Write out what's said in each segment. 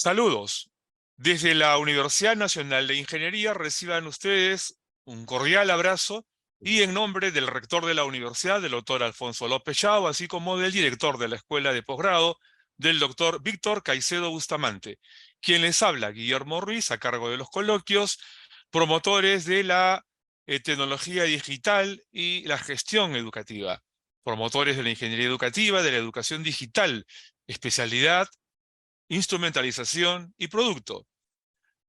Saludos. Desde la Universidad Nacional de Ingeniería reciban ustedes un cordial abrazo y en nombre del rector de la universidad, del doctor Alfonso López Chao, así como del director de la Escuela de Posgrado, del doctor Víctor Caicedo Bustamante, quien les habla, Guillermo Ruiz, a cargo de los coloquios, promotores de la tecnología digital y la gestión educativa, promotores de la ingeniería educativa, de la educación digital, especialidad instrumentalización y producto.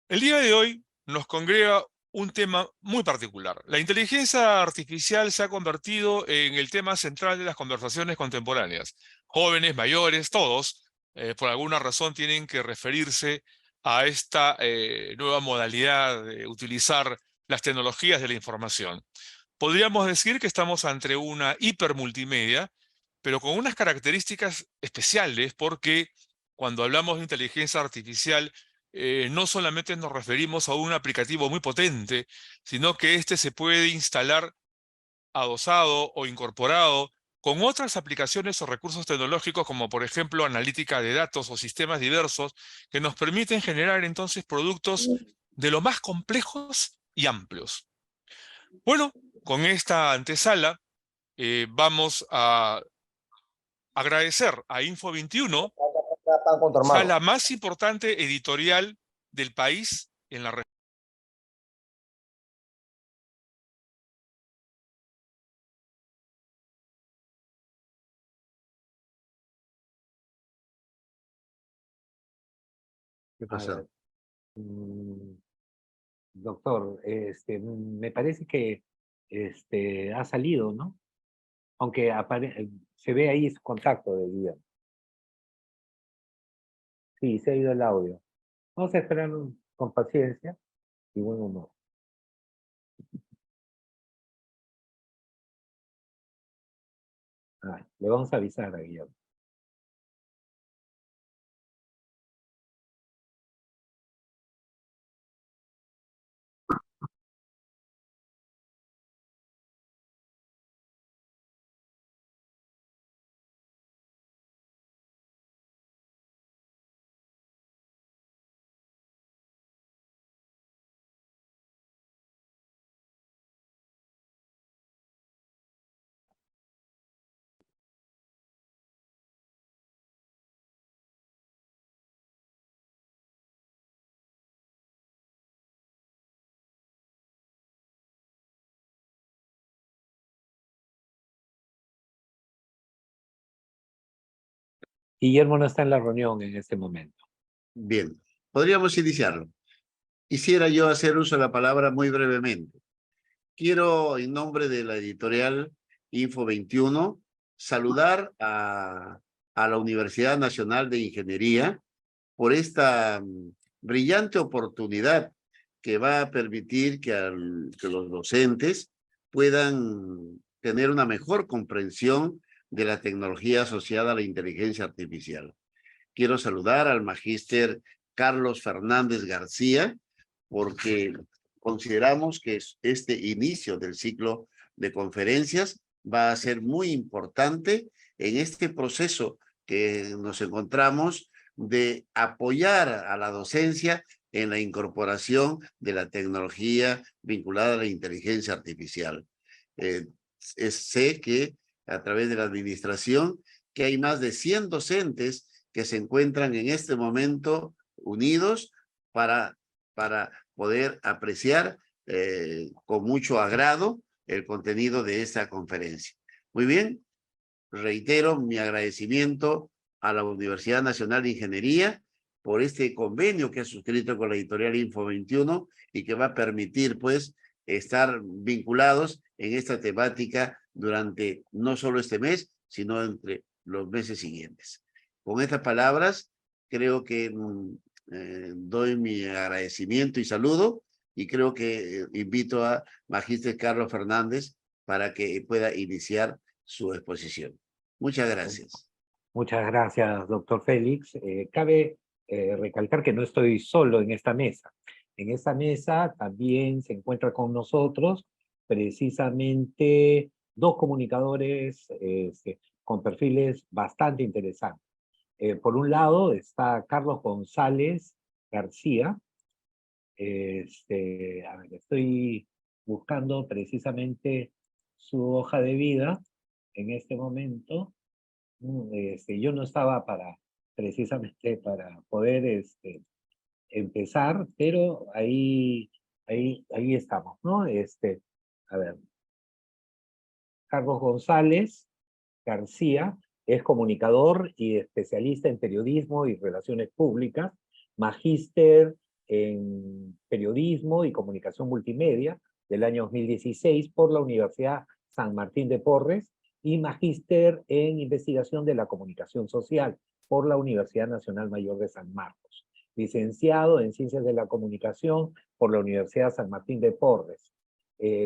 El día de hoy nos congrega un tema muy particular. La inteligencia artificial se ha convertido en el tema central de las conversaciones contemporáneas. Jóvenes, mayores, todos, por alguna razón tienen que referirse a esta nueva modalidad de utilizar las tecnologías de la información. Podríamos decir que estamos ante una hipermultimedia, pero con unas características especiales porque cuando hablamos de inteligencia artificial, no solamente nos referimos a un aplicativo muy potente, sino que este se puede instalar adosado o incorporado con otras aplicaciones o recursos tecnológicos como por ejemplo analítica de datos o sistemas diversos que nos permiten generar entonces productos de lo más complejos y amplios. Bueno, con esta antesala vamos a agradecer a Info21, Están con tu a hermano. la más importante editorial del país en la región. ¿Qué A pasó? ver, doctor, me parece que ha salido, ¿no? Aunque se ve ahí su contacto de día. Sí, se ha ido el audio. Vamos a esperar con paciencia y buen humor. Le vamos a avisar a Guillermo. Guillermo no está en la reunión en este momento. Bien, podríamos iniciarlo. Quisiera yo hacer uso de la palabra muy brevemente. Quiero, en nombre de la editorial Info21, saludar a la Universidad Nacional de Ingeniería por esta brillante oportunidad que va a permitir que los docentes puedan tener una mejor comprensión de la tecnología asociada a la inteligencia artificial. Quiero saludar al magíster Carlos Fernández García, porque consideramos que este inicio del ciclo de conferencias va a ser muy importante en este proceso que nos encontramos de apoyar a la docencia en la incorporación de la tecnología vinculada a la inteligencia artificial. Sé que a través de la administración que hay más de 100 docentes que se encuentran en este momento unidos para poder apreciar con mucho agrado el contenido de esta conferencia. Muy bien, reitero mi agradecimiento a la Universidad Nacional de Ingeniería por este convenio que ha suscrito con la editorial Info21 y que va a permitir, pues, estar vinculados en esta temática durante no solo este mes, sino entre los meses siguientes. Con estas palabras, creo que doy mi agradecimiento y saludo y creo que invito a Magíster Carlos Fernández para que pueda iniciar su exposición. Muchas gracias. Muchas gracias, doctor Félix. Cabe recalcar que no estoy solo en esta mesa. En esta mesa también se encuentra con nosotros precisamente dos comunicadores con perfiles bastante interesantes. Por un lado está Carlos González García. A ver, estoy buscando precisamente su hoja de vida en este momento. Yo no estaba precisamente para poder empezar, pero ahí estamos, ¿no? A ver, Carlos González García es comunicador y especialista en periodismo y relaciones públicas, magíster en periodismo y comunicación multimedia del año 2016 por la Universidad San Martín de Porres y magíster en investigación de la comunicación social por la Universidad Nacional Mayor de San Marcos. Licenciado en Ciencias de la Comunicación por la Universidad San Martín de Porres.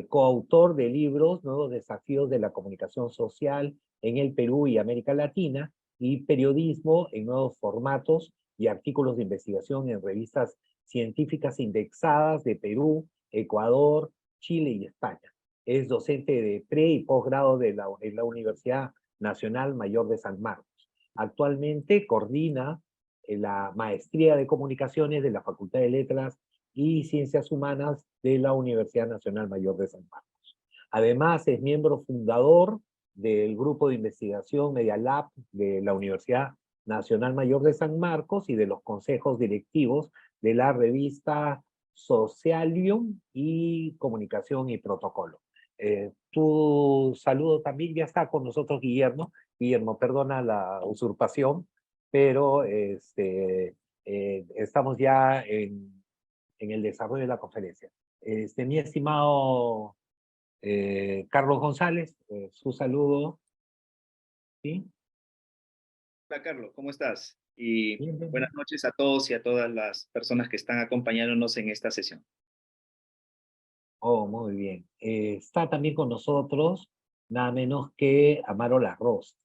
Coautor de libros, Nuevos Desafíos de la Comunicación Social en el Perú y América Latina, y periodismo en nuevos formatos y artículos de investigación en revistas científicas indexadas de Perú, Ecuador, Chile y España. Es docente de pre y posgrado en la Universidad Nacional Mayor de San Marcos. Actualmente coordina la Maestría de Comunicaciones de la Facultad de Letras y Ciencias Humanas de la Universidad Nacional Mayor de San Marcos. Además, es miembro fundador del grupo de investigación Media Lab de la Universidad Nacional Mayor de San Marcos y de los consejos directivos de la revista Socialium y Comunicación y Protocolo. Tu saludo también, ya está con nosotros Guillermo. Guillermo, perdona la usurpación, pero estamos ya en el desarrollo de la conferencia. Mi estimado Carlos González, su saludo. ¿Sí? Hola Carlos, ¿cómo estás? Y Bien, bien, buenas bien. noches a todos y a todas las personas que están acompañándonos en esta sesión. Oh, muy bien. Está también con nosotros nada menos que Amaro La Rosa.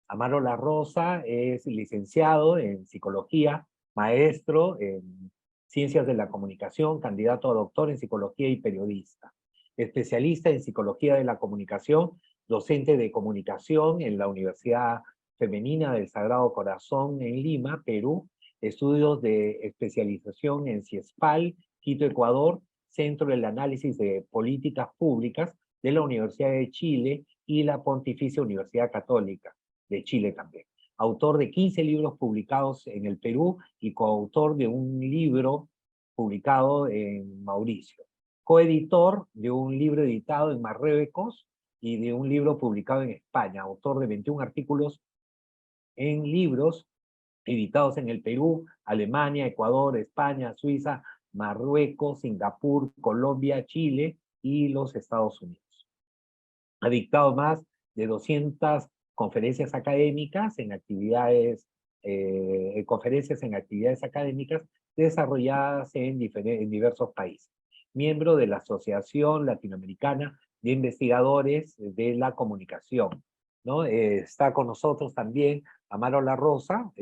Amaro La Rosa es licenciado en psicología, maestro en ciencias de la comunicación, candidato a doctor en psicología y periodista. Especialista en psicología de la comunicación, docente de comunicación en la Universidad Femenina del Sagrado Corazón en Lima, Perú. Estudios de especialización en CIESPAL, Quito, Ecuador. Centro del Análisis de Políticas Públicas de la Universidad de Chile y la Pontificia Universidad Católica de Chile también. Autor de 15 libros publicados en el Perú y coautor de un libro publicado en Mauricio. Coeditor de un libro editado en Marruecos y de un libro publicado en España. Autor de 21 artículos en libros editados en el Perú, Alemania, Ecuador, España, Suiza, Marruecos, Singapur, Colombia, Chile y los Estados Unidos. Ha dictado más de 200 conferencias académicas en conferencias en actividades académicas desarrolladas en diversos países. Miembro de la Asociación Latinoamericana de Investigadores de la Comunicación, ¿no? Está con nosotros también Amaro La Rosa,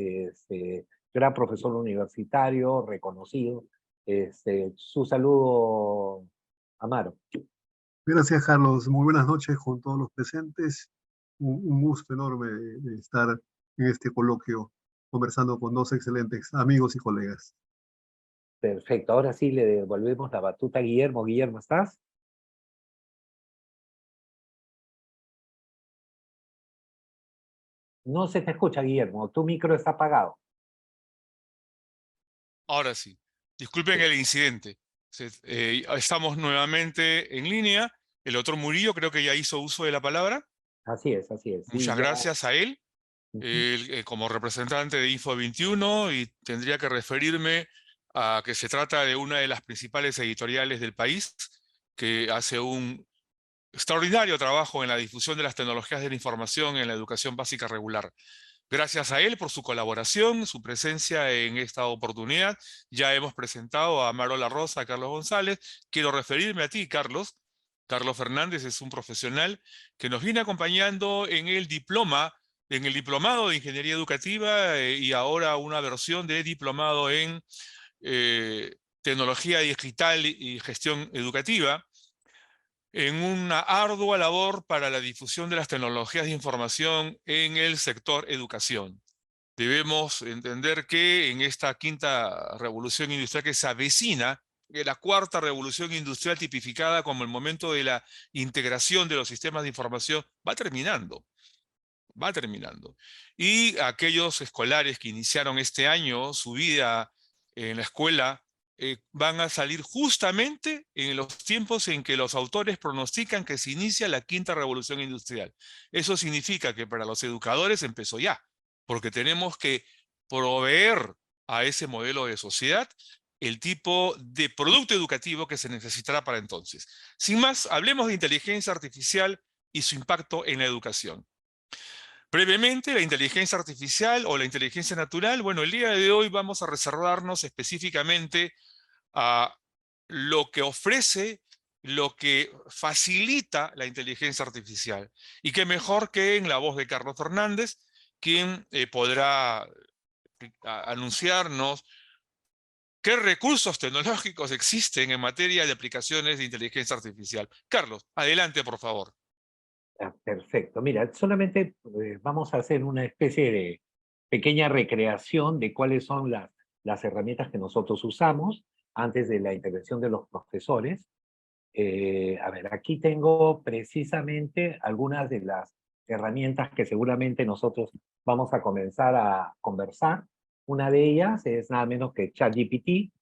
gran profesor universitario, reconocido. Su saludo, Amaro. Gracias, Carlos. Muy buenas noches con todos los presentes. Un gusto enorme de estar en este coloquio conversando con dos excelentes amigos y colegas. Perfecto, ahora sí le devolvemos la batuta a Guillermo. Guillermo, ¿estás? No se te escucha, Guillermo. Tu micro está apagado. Ahora sí. Disculpen el incidente. Estamos nuevamente en línea. El doctor Murillo creo que ya hizo uso de la palabra. Así es, así es. Sí, Muchas ya. gracias a él. Ujú. Como representante de Info 21, y tendría que referirme a que se trata de una de las principales editoriales del país, que hace un extraordinario trabajo en la difusión de las tecnologías de la información en la educación básica regular. Gracias a él por su colaboración, su presencia en esta oportunidad. Ya hemos presentado a Amaro La Rosa, a Carlos González. Quiero referirme a ti, Carlos. Carlos Fernández es un profesional que nos viene acompañando en el diplomado de Ingeniería Educativa y ahora una versión de diplomado en Tecnología Digital y Gestión Educativa, en una ardua labor para la difusión de las tecnologías de información en el sector educación. Debemos entender que en esta quinta revolución industrial que se avecina, la cuarta revolución industrial tipificada como el momento de la integración de los sistemas de información, va terminando. Va terminando. Y aquellos escolares que iniciaron este año su vida en la escuela van a salir justamente en los tiempos en que los autores pronostican que se inicia la quinta revolución industrial. Eso significa que para los educadores empezó ya, porque tenemos que proveer a ese modelo de sociedad el tipo de producto educativo que se necesitará para entonces. Sin más, hablemos de inteligencia artificial y su impacto en la educación. Brevemente, la inteligencia artificial o la inteligencia natural, bueno, el día de hoy vamos a reservarnos específicamente a lo que ofrece, lo que facilita la inteligencia artificial. Y qué mejor que en la voz de Carlos Fernández, quien podrá anunciarnos qué recursos tecnológicos existen en materia de aplicaciones de inteligencia artificial. Carlos, adelante, por favor. Perfecto. Mira, solamente vamos a hacer una especie de pequeña recreación de cuáles son las herramientas que nosotros usamos antes de la intervención de los profesores. A ver, aquí tengo precisamente algunas de las herramientas que seguramente nosotros vamos a comenzar a conversar. Una de ellas es nada menos que ChatGPT.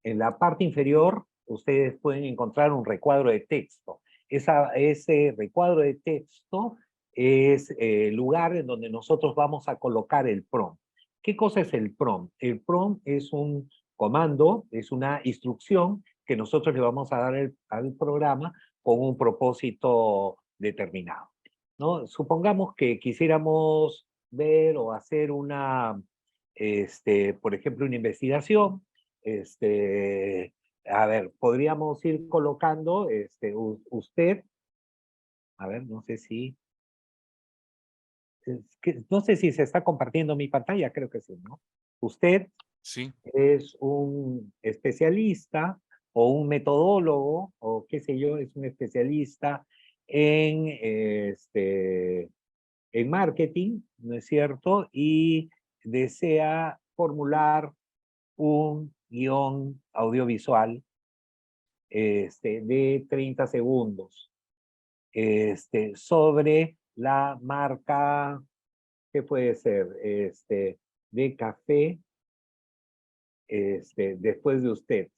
En la parte inferior ustedes pueden encontrar un recuadro de texto. Ese recuadro de texto es el lugar en donde nosotros vamos a colocar el prompt. ¿Qué cosa es el prompt? El prompt es un comando, es una instrucción que nosotros le vamos a dar al programa con un propósito determinado, ¿no? Supongamos que quisiéramos ver o hacer por ejemplo, una investigación. A ver, podríamos ir colocando, usted, a ver, no sé si, no sé si se está compartiendo mi pantalla, creo que sí, ¿no? Usted Sí. es un especialista o un metodólogo o qué sé yo, es un especialista en marketing, ¿no es cierto? Y desea formular un guión audiovisual de 30 segundos sobre la marca, ¿qué puede ser? De café, después de usted.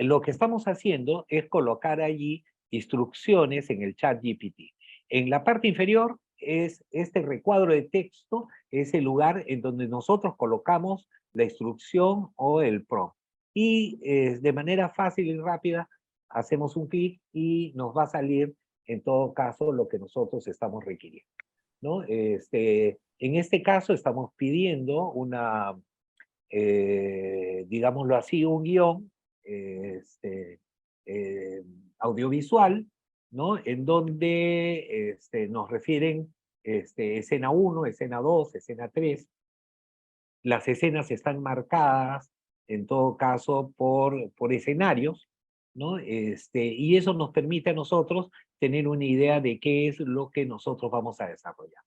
Lo que estamos haciendo es colocar allí instrucciones en el chat GPT. En la parte inferior es este recuadro de texto, es el lugar en donde nosotros colocamos la instrucción o el prompt. Y de manera fácil y rápida hacemos un clic y nos va a salir en todo caso lo que nosotros estamos requiriendo, ¿no? En este caso estamos pidiendo digámoslo así, un guión eh, audiovisual, ¿no? En donde nos refieren escena 1, escena 2, escena 3. Las escenas están marcadas, en todo caso, por escenarios, ¿no? Y eso nos permite a nosotros tener una idea de qué es lo que nosotros vamos a desarrollar.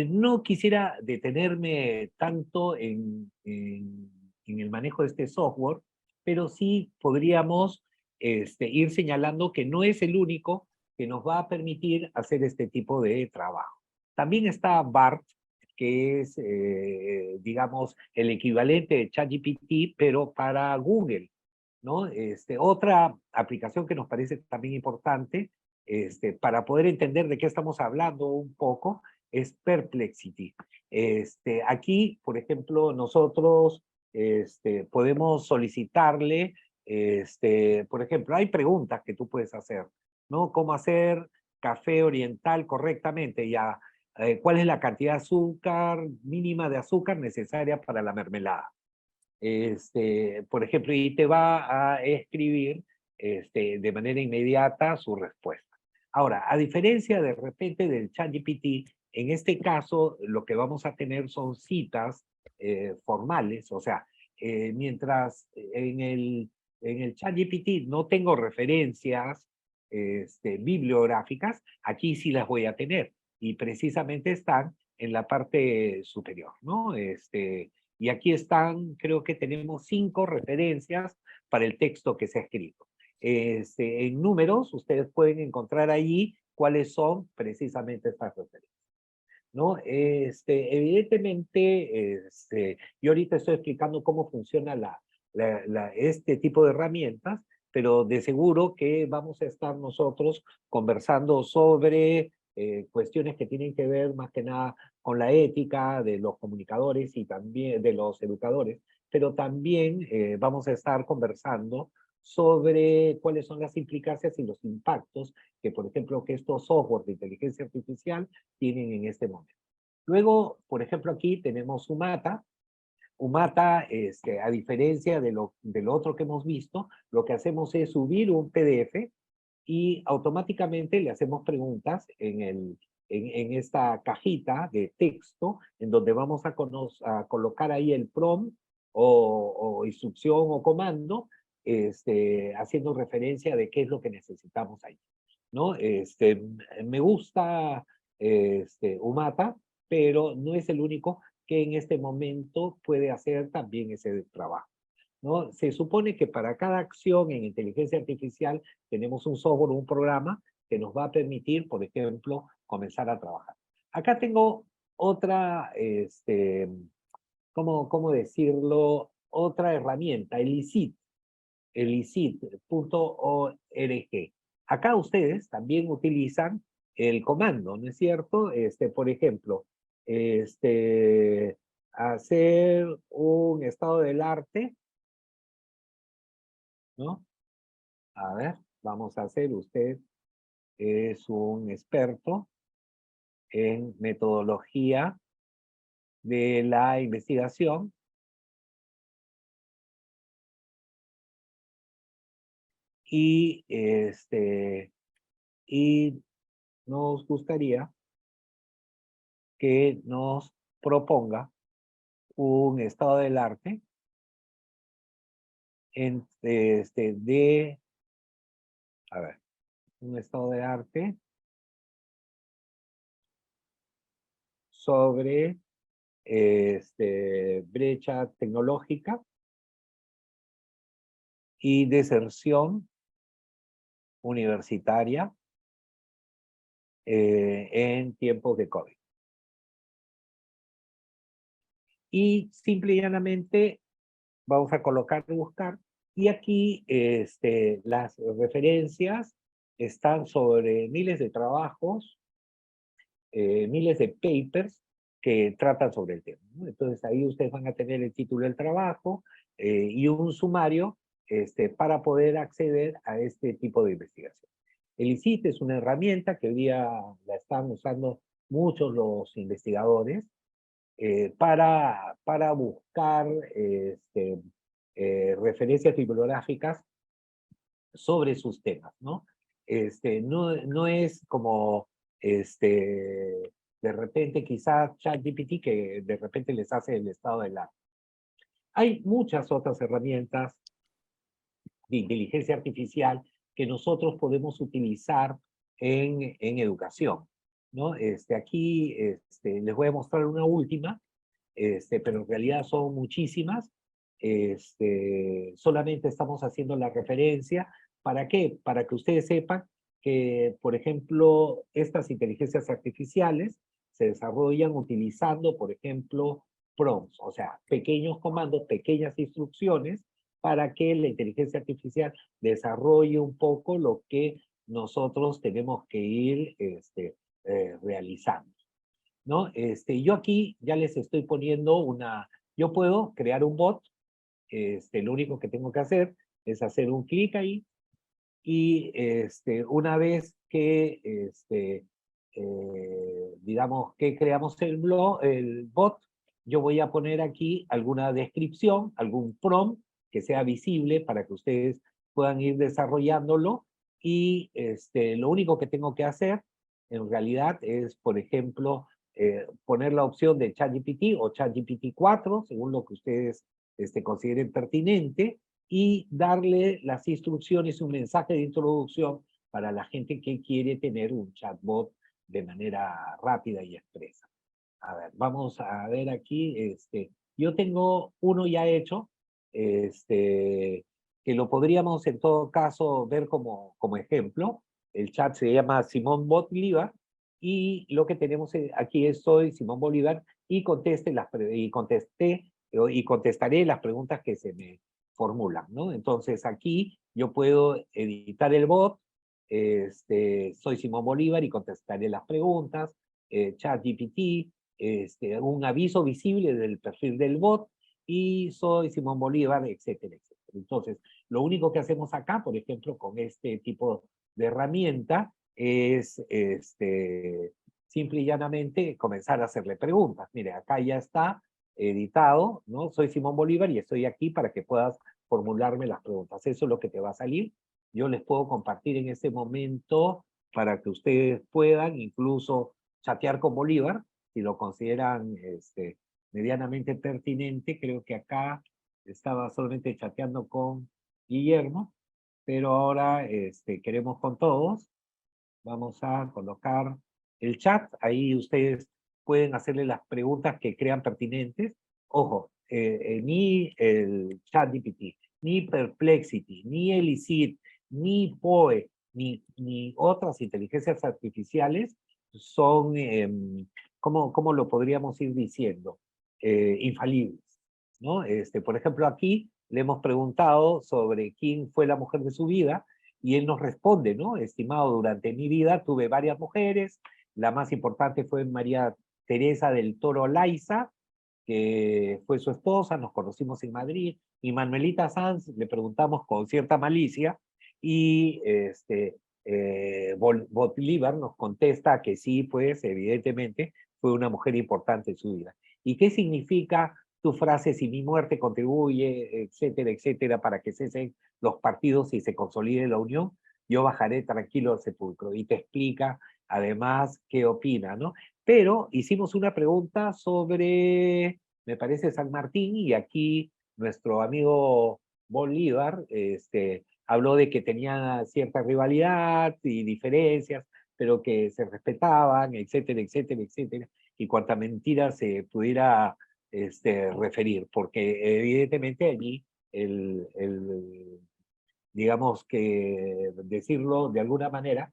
No quisiera detenerme tanto en el manejo de este software, pero sí podríamos ir señalando que no es el único que nos va a permitir hacer este tipo de trabajo. También está BART, que es, digamos, el equivalente de ChatGPT, pero para Google, ¿no? Otra aplicación que nos parece también importante, para poder entender de qué estamos hablando un poco, es Perplexity. Aquí, por ejemplo, nosotros podemos solicitarle, por ejemplo, hay preguntas que tú puedes hacer, ¿no? ¿Cómo hacer café oriental correctamente? Ya, ¿cuál es la cantidad de azúcar, mínima de azúcar necesaria para la mermelada? Por ejemplo, y te va a escribir de manera inmediata su respuesta. Ahora, a diferencia de repente del ChatGPT, en este caso lo que vamos a tener son citas formales, o sea, mientras en el ChatGPT no tengo referencias bibliográficas, aquí sí las voy a tener. y precisamente están en la parte superior, ¿no? Y aquí están, creo que tenemos 5 referencias para el texto que se ha escrito. En números, ustedes pueden encontrar allí cuáles son precisamente estas referencias, ¿no? Evidentemente, yo ahorita estoy explicando cómo funciona este tipo de herramientas, pero de seguro que vamos a estar nosotros conversando sobre cuestiones que tienen que ver más que nada con la ética de los comunicadores y también de los educadores, pero también vamos a estar conversando sobre cuáles son las implicancias y los impactos que, por ejemplo, que estos softwares de inteligencia artificial tienen en este momento. Luego, por ejemplo, aquí tenemos Umata. Umata, a diferencia de lo otro que hemos visto, lo que hacemos es subir un PDF y automáticamente le hacemos preguntas en esta cajita de texto, en donde vamos a colocar ahí el prompt o instrucción o comando, haciendo referencia de qué es lo que necesitamos ahí, ¿no? Me gusta Umata, pero no es el único que en este momento puede hacer también ese trabajo, ¿no? Se supone que para cada acción en inteligencia artificial tenemos un software, un programa que nos va a permitir, por ejemplo, comenzar a trabajar. Acá tengo otra, ¿cómo decirlo? Otra herramienta, el ICIT.org. Acá ustedes también utilizan el comando, ¿no es cierto? Por ejemplo, hacer un estado del arte, ¿no? A ver, vamos a hacer, usted es un experto en metodología de la investigación y, y nos gustaría que nos proponga un estado del arte a ver, un estado de arte sobre brecha tecnológica y deserción universitaria en tiempos de COVID. Y simple y llanamente vamos a colocar buscar, y aquí las referencias están sobre miles de trabajos, miles de papers que tratan sobre el tema, ¿no? Entonces ahí ustedes van a tener el título del trabajo y un sumario para poder acceder a este tipo de investigación. El ICIT es una herramienta que hoy día la están usando muchos los investigadores para buscar referencias bibliográficas sobre sus temas, ¿no? No es como, de repente quizás ChatGPT que de repente les hace el estado del arte. Hay muchas otras herramientas de inteligencia artificial que nosotros podemos utilizar en educación, ¿no? Aquí les voy a mostrar una última, pero en realidad son muchísimas. Solamente estamos haciendo la referencia. ¿Para qué? Para que ustedes sepan que, por ejemplo, estas inteligencias artificiales se desarrollan utilizando, por ejemplo, prompts, o sea, pequeños comandos, pequeñas instrucciones para que la inteligencia artificial desarrolle un poco lo que nosotros tenemos que ir realizando, ¿no? Yo aquí ya les estoy poniendo yo puedo crear un bot, lo único que tengo que hacer es hacer un clic ahí y una vez que, digamos que creamos el bot, yo voy a poner aquí alguna descripción, algún prompt que sea visible para que ustedes puedan ir desarrollándolo y lo único que tengo que hacer en realidad es, por ejemplo, poner la opción de ChatGPT o ChatGPT 4, según lo que ustedes consideren pertinente, y darle las instrucciones, un mensaje de introducción para la gente que quiere tener un chatbot de manera rápida y expresa. A ver, vamos a ver aquí, yo tengo uno ya hecho, que lo podríamos en todo caso ver como ejemplo. El chat se llama Simón Bolívar, y lo que tenemos aquí es soy Simón Bolívar, y contestaré las preguntas que se me formulan, ¿no? Entonces aquí yo puedo editar el bot, soy Simón Bolívar y contestaré las preguntas, ChatGPT, un aviso visible del perfil del bot, y soy Simón Bolívar, etcétera, etcétera. Entonces, lo único que hacemos acá, por ejemplo, con este tipo de herramienta, es simple y llanamente comenzar a hacerle preguntas. Mire, acá ya está editado, ¿no? Soy Simón Bolívar y estoy aquí para que puedas formularme las preguntas. Eso es lo que te va a salir. Yo les puedo compartir en este momento para que ustedes puedan incluso chatear con Bolívar, si lo consideran medianamente pertinente. Creo que acá estaba solamente chateando con Guillermo, pero ahora queremos con todos. Vamos a colocar el chat, ahí ustedes pueden hacerle las preguntas que crean pertinentes. Ojo, ni el ChatGPT, ni Perplexity, ni Elicit, ni Poe, ni otras inteligencias artificiales son, ¿cómo lo podríamos ir diciendo? Infalibles, ¿no? Por ejemplo, aquí le hemos preguntado sobre quién fue la mujer de su vida, y él nos responde, ¿no? Estimado, durante mi vida tuve varias mujeres, la más importante fue María Teresa del Toro Laiza, que fue su esposa, nos conocimos en Madrid, y Manuelita Sanz le preguntamos con cierta malicia, y Bolívar nos contesta que sí, pues evidentemente fue una mujer importante en su vida. ¿Y qué significa tu frase, si mi muerte contribuye, etcétera, etcétera, para que cesen los partidos y se consolide la unión? Yo bajaré tranquilo al sepulcro. Y te explica además qué opina, ¿no? Pero hicimos una pregunta sobre, me parece, San Martín, y aquí nuestro amigo Bolívar habló de que tenía cierta rivalidad y diferencias, pero que se respetaban, etcétera, etcétera, etcétera, y cuánta mentira se pudiera referir, porque evidentemente allí digamos que decirlo de alguna manera,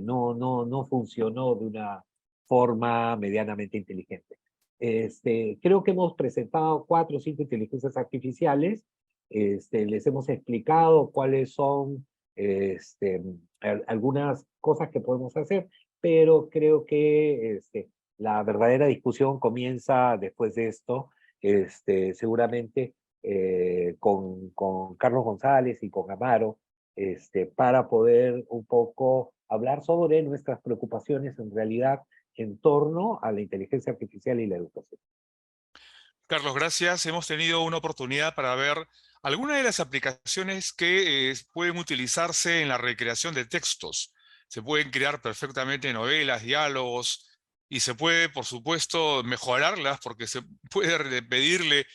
no funcionó de una forma medianamente inteligente. Creo que hemos presentado 4 o 5 inteligencias artificiales, les hemos explicado cuáles son algunas cosas que podemos hacer, pero creo que la verdadera discusión comienza después de esto, seguramente con Carlos González y con Amaro, para poder un poco hablar sobre nuestras preocupaciones en realidad en torno a la inteligencia artificial y la educación. Carlos, gracias. Hemos tenido una oportunidad para ver algunas de las aplicaciones que pueden utilizarse en la recreación de textos. Se pueden crear perfectamente novelas, diálogos, y se puede, por supuesto, mejorarlas porque se puede pedirle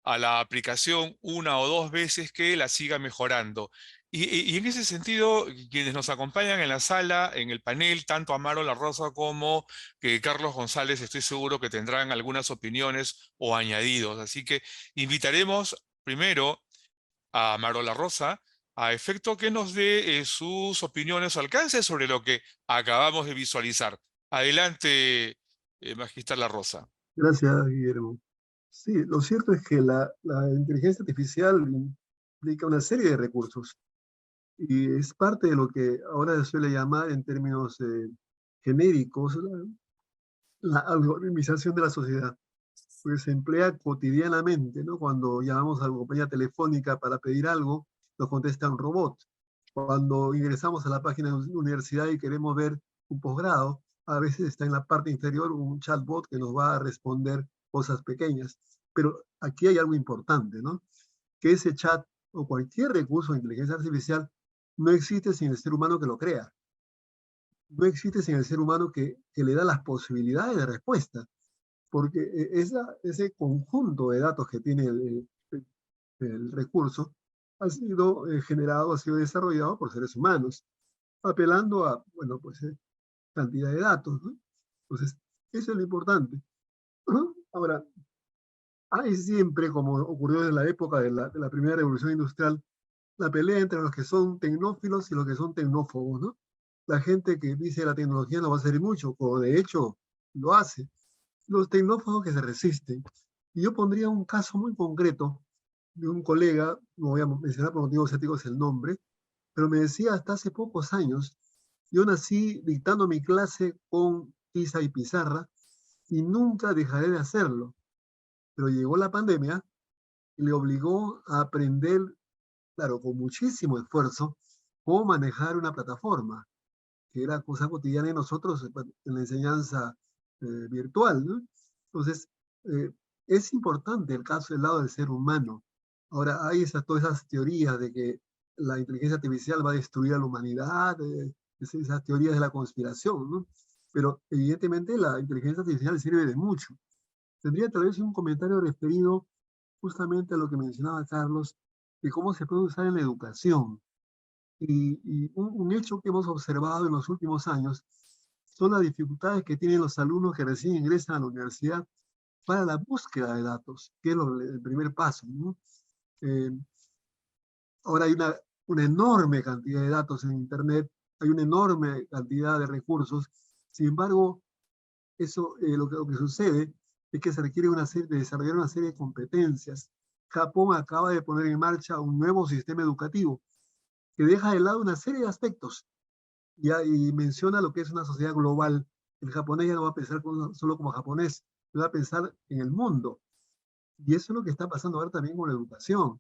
a la aplicación una o dos veces que la siga mejorando. Y en ese sentido, quienes nos acompañan en la sala, en el panel, tanto Amaro La Rosa como Carlos González, estoy seguro que tendrán algunas opiniones o añadidos. Así que invitaremos primero a Amaro La Rosa, a efecto que nos dé sus opiniones o alcances sobre lo que acabamos de visualizar. Adelante, Magister La Rosa. Gracias, Guillermo. Sí, lo cierto es que la inteligencia artificial implica una serie de recursos y es parte de lo que ahora se suele llamar en términos genéricos la algoritmización de la sociedad, pues se emplea cotidianamente, ¿no? Cuando llamamos a la compañía telefónica para pedir algo, nos contesta un robot. Cuando ingresamos a la página de una universidad y queremos ver un posgrado, a veces está en la parte inferior un chatbot que nos va a responder cosas pequeñas. Pero aquí hay algo importante, ¿no? Que ese chat o cualquier recurso de inteligencia artificial no existe sin el ser humano que lo crea. No existe sin el ser humano que le da las posibilidades de respuesta, porque ese conjunto de datos que tiene el recurso ha sido generado, ha sido desarrollado por seres humanos, apelando a, bueno, pues cantidad de datos, ¿no? Entonces, eso es lo importante. ¿No? Ahora, hay siempre, como ocurrió en la época de la primera revolución industrial, la pelea entre los que son tecnófilos y los que son tecnófobos, ¿no? La gente que dice la tecnología no va a servir mucho, o de hecho lo hace. Los tecnófobos que se resisten. Y yo pondría un caso muy concreto de un colega, no voy a mencionar por motivos éticos el nombre, pero me decía hasta hace pocos años, yo nací dictando mi clase con tiza y pizarra y nunca dejaré de hacerlo. Pero llegó la pandemia y le obligó a aprender, claro, con muchísimo esfuerzo, cómo manejar una plataforma, que era cosa cotidiana de nosotros en la enseñanza virtual, ¿no? Entonces, eh, es importante el caso del lado del ser humano. Ahora, hay todas esas teorías de que la inteligencia artificial va a destruir a la humanidad, esas teorías de la conspiración, ¿no? Pero evidentemente la inteligencia artificial sirve de mucho. Tendría tal vez un comentario referido justamente a lo que mencionaba Carlos, de cómo se puede usar en la educación. Y un hecho que hemos observado en los últimos años son las dificultades que tienen los alumnos que recién ingresan a la universidad para la búsqueda de datos, que es el primer paso, ¿no? Eh, Ahora hay una enorme cantidad de datos en Internet, hay una enorme cantidad de recursos. Sin embargo, eso, lo que sucede es que se requiere de desarrollar una serie de competencias. Japón acaba de poner en marcha un nuevo sistema educativo que deja de lado una serie de aspectos y menciona lo que es una sociedad global. El japonés ya no va a pensar solo como japonés, va a pensar en el mundo. Y eso es lo que está pasando ahora también con la educación.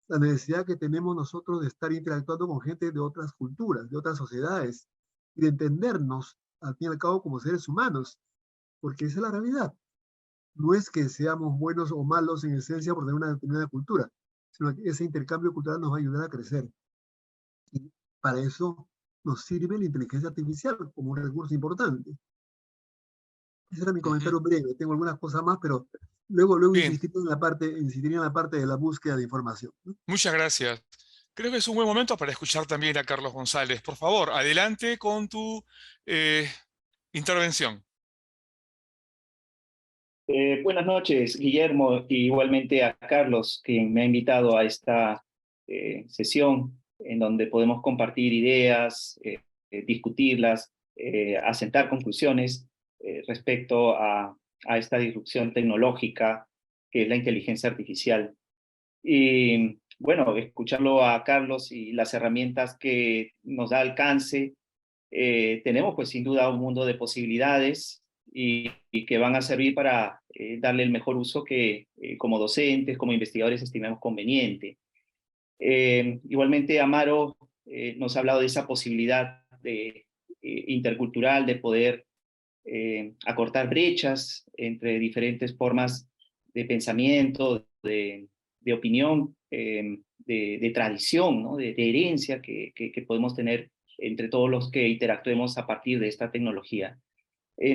La necesidad que tenemos nosotros de estar interactuando con gente de otras culturas, de otras sociedades, y de entendernos, al fin y al cabo, como seres humanos, porque esa es la realidad. No es que seamos buenos o malos en esencia por tener una determinada cultura, sino que ese intercambio cultural nos va a ayudar a crecer. Y para eso nos sirve la inteligencia artificial como un recurso importante. Ese era mi Ujú. comentario breve. Tengo algunas cosas más, pero luego Bien, insistiría en la parte de la búsqueda de información, ¿no? muchas gracias. Creo que es un buen momento para escuchar también a Carlos González. Por favor, adelante con tu eh, intervención. Buenas noches, Guillermo, y igualmente a Carlos, quien me ha invitado a esta sesión en donde podemos compartir ideas, discutirlas, asentar conclusiones respecto a esta disrupción tecnológica que es la inteligencia artificial. Y bueno, escucharlo a Carlos y las herramientas que nos da alcance, tenemos pues sin duda un mundo de posibilidades y que van a servir para darle el mejor uso que como docentes, como investigadores estimemos conveniente. Igualmente Amaro nos ha hablado de esa posibilidad intercultural de poder acortar brechas entre diferentes formas de pensamiento, de opinión, de tradición, ¿no? de herencia que podemos tener entre todos los que interactuemos a partir de esta tecnología.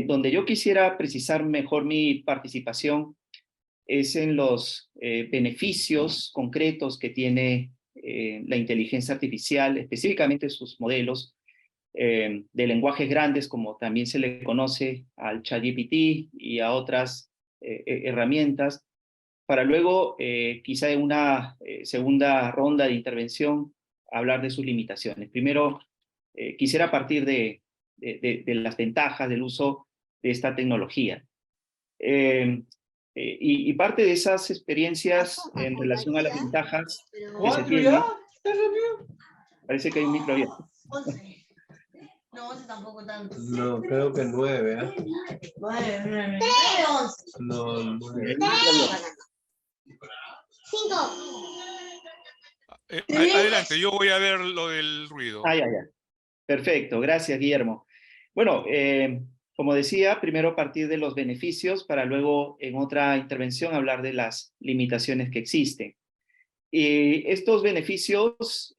Donde yo quisiera precisar mejor mi participación es en los beneficios concretos que tiene la inteligencia artificial, específicamente sus modelos de lenguajes grandes, como también se le conoce al ChatGPT y a otras herramientas, para luego, quizá en una segunda ronda de intervención, hablar de sus limitaciones. Primero, quisiera partir de las ventajas del uso de esta tecnología. Y parte de esas experiencias en relación a las ventajas que se tienen, parece que hay un micro abierto. No, 11 tampoco tanto. No, creo que 9, ¿eh? 9, 11. No, 9. 5. Adelante, yo voy a ver lo del ruido. Ya. Perfecto, gracias, Guillermo. Bueno, como decía, primero partir de los beneficios para luego en otra intervención hablar de las limitaciones que existen. Y estos beneficios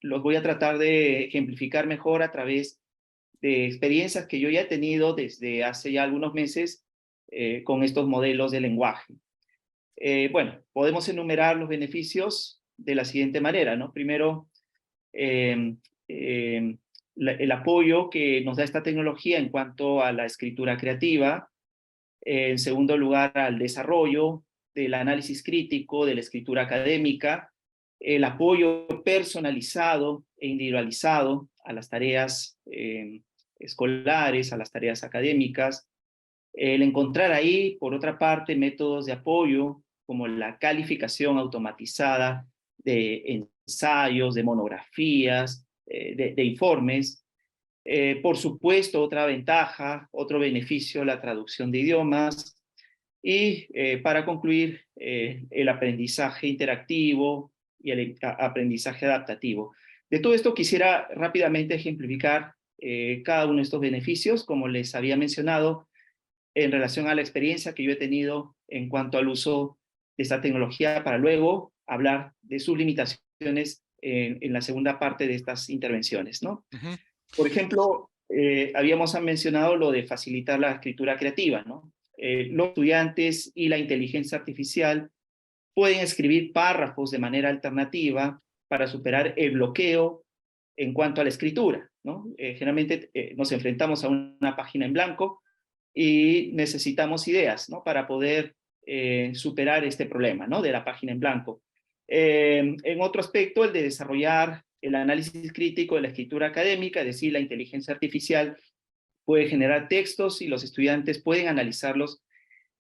los voy a tratar de ejemplificar mejor a través de experiencias que yo ya he tenido desde hace ya algunos meses con estos modelos de lenguaje. Bueno, podemos enumerar los beneficios de la siguiente manera, ¿no? Primero, el apoyo que nos da esta tecnología en cuanto a la escritura creativa. En segundo lugar, al desarrollo del análisis crítico, de la escritura académica, el apoyo personalizado e individualizado a las tareas escolares, a las tareas académicas, el encontrar ahí, por otra parte, métodos de apoyo como la calificación automatizada de ensayos, de monografías, de informes. Por supuesto, otra ventaja, otro beneficio, la traducción de idiomas. Y para concluir, el aprendizaje interactivo y el aprendizaje adaptativo. De todo esto quisiera rápidamente ejemplificar cada uno de estos beneficios, como les había mencionado, en relación a la experiencia que yo he tenido en cuanto al uso de esta tecnología, para luego hablar de sus limitaciones en la segunda parte de estas intervenciones, ¿no? Ujú. Por ejemplo, habíamos mencionado lo de facilitar la escritura creativa, ¿no? Los estudiantes y la inteligencia artificial pueden escribir párrafos de manera alternativa para superar el bloqueo en cuanto a la escritura, ¿no? Generalmente nos enfrentamos a una página en blanco y necesitamos ideas, ¿no? Para poder superar este problema, ¿no? De la página en blanco. En otro aspecto, el de desarrollar el análisis crítico de la escritura académica, es decir, la inteligencia artificial puede generar textos y los estudiantes pueden analizarlos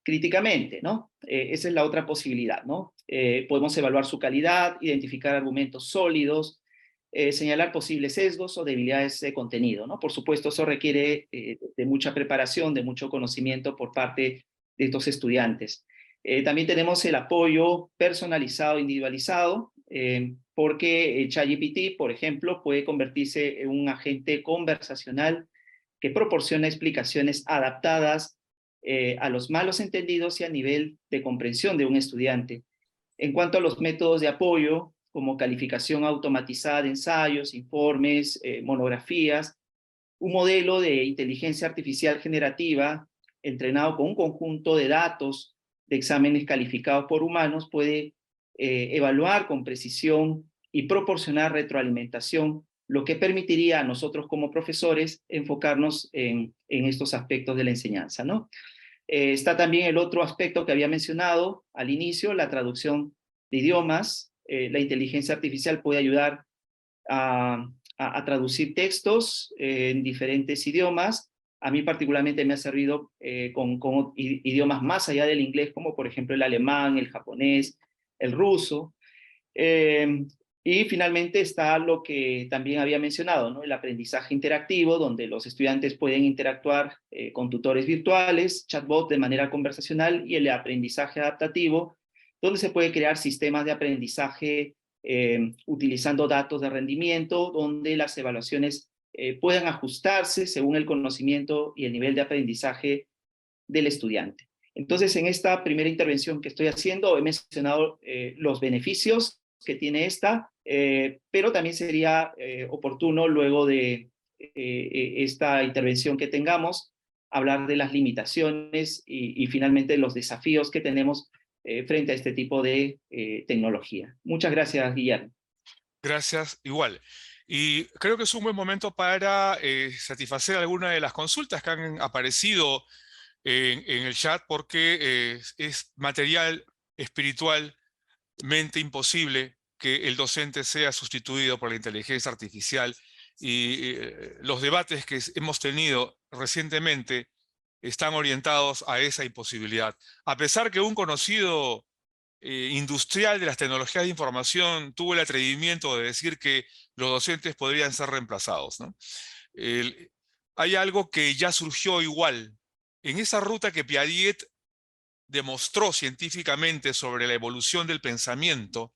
críticamente, ¿no? Esa es la otra posibilidad, ¿no? Podemos evaluar su calidad, identificar argumentos sólidos, señalar posibles sesgos o debilidades de contenido, ¿no? Por supuesto, eso requiere de mucha preparación, de mucho conocimiento por parte de estos estudiantes. También tenemos el apoyo personalizado, individualizado, porque ChatGPT, por ejemplo, puede convertirse en un agente conversacional que proporciona explicaciones adaptadas a los malos entendidos y a nivel de comprensión de un estudiante. En cuanto a los métodos de apoyo, como calificación automatizada de ensayos, informes, monografías, un modelo de inteligencia artificial generativa entrenado con un conjunto de datos de exámenes calificados por humanos puede evaluar con precisión y proporcionar retroalimentación, lo que permitiría a nosotros como profesores enfocarnos en estos aspectos de la enseñanza, ¿no? Está también el otro aspecto que había mencionado al inicio, la traducción de idiomas. La inteligencia artificial puede ayudar a traducir textos en diferentes idiomas. A mí particularmente me ha servido con idiomas más allá del inglés, como por ejemplo el alemán, el japonés, el ruso. Y finalmente está lo que también había mencionado, ¿no? El aprendizaje interactivo, donde los estudiantes pueden interactuar con tutores virtuales, chatbot de manera conversacional, y el aprendizaje adaptativo, donde se puede crear sistemas de aprendizaje utilizando datos de rendimiento, donde las evaluaciones puedan ajustarse según el conocimiento y el nivel de aprendizaje del estudiante. Entonces, en esta primera intervención que estoy haciendo, he mencionado los beneficios que tiene esta, pero también sería oportuno luego de esta intervención que tengamos, hablar de las limitaciones y finalmente los desafíos que tenemos frente a este tipo de tecnología. Muchas gracias, Guillermo. Gracias, igual. Y creo que es un buen momento para satisfacer algunas de las consultas que han aparecido en el chat, porque es material espiritualmente imposible que el docente sea sustituido por la inteligencia artificial, y los debates que hemos tenido recientemente están orientados a esa imposibilidad. A pesar que un conocido industrial de las tecnologías de información tuvo el atrevimiento de decir que los docentes podrían ser reemplazados, ¿no? Hay algo que ya surgió igual. En esa ruta que Piaget demostró científicamente sobre la evolución del pensamiento,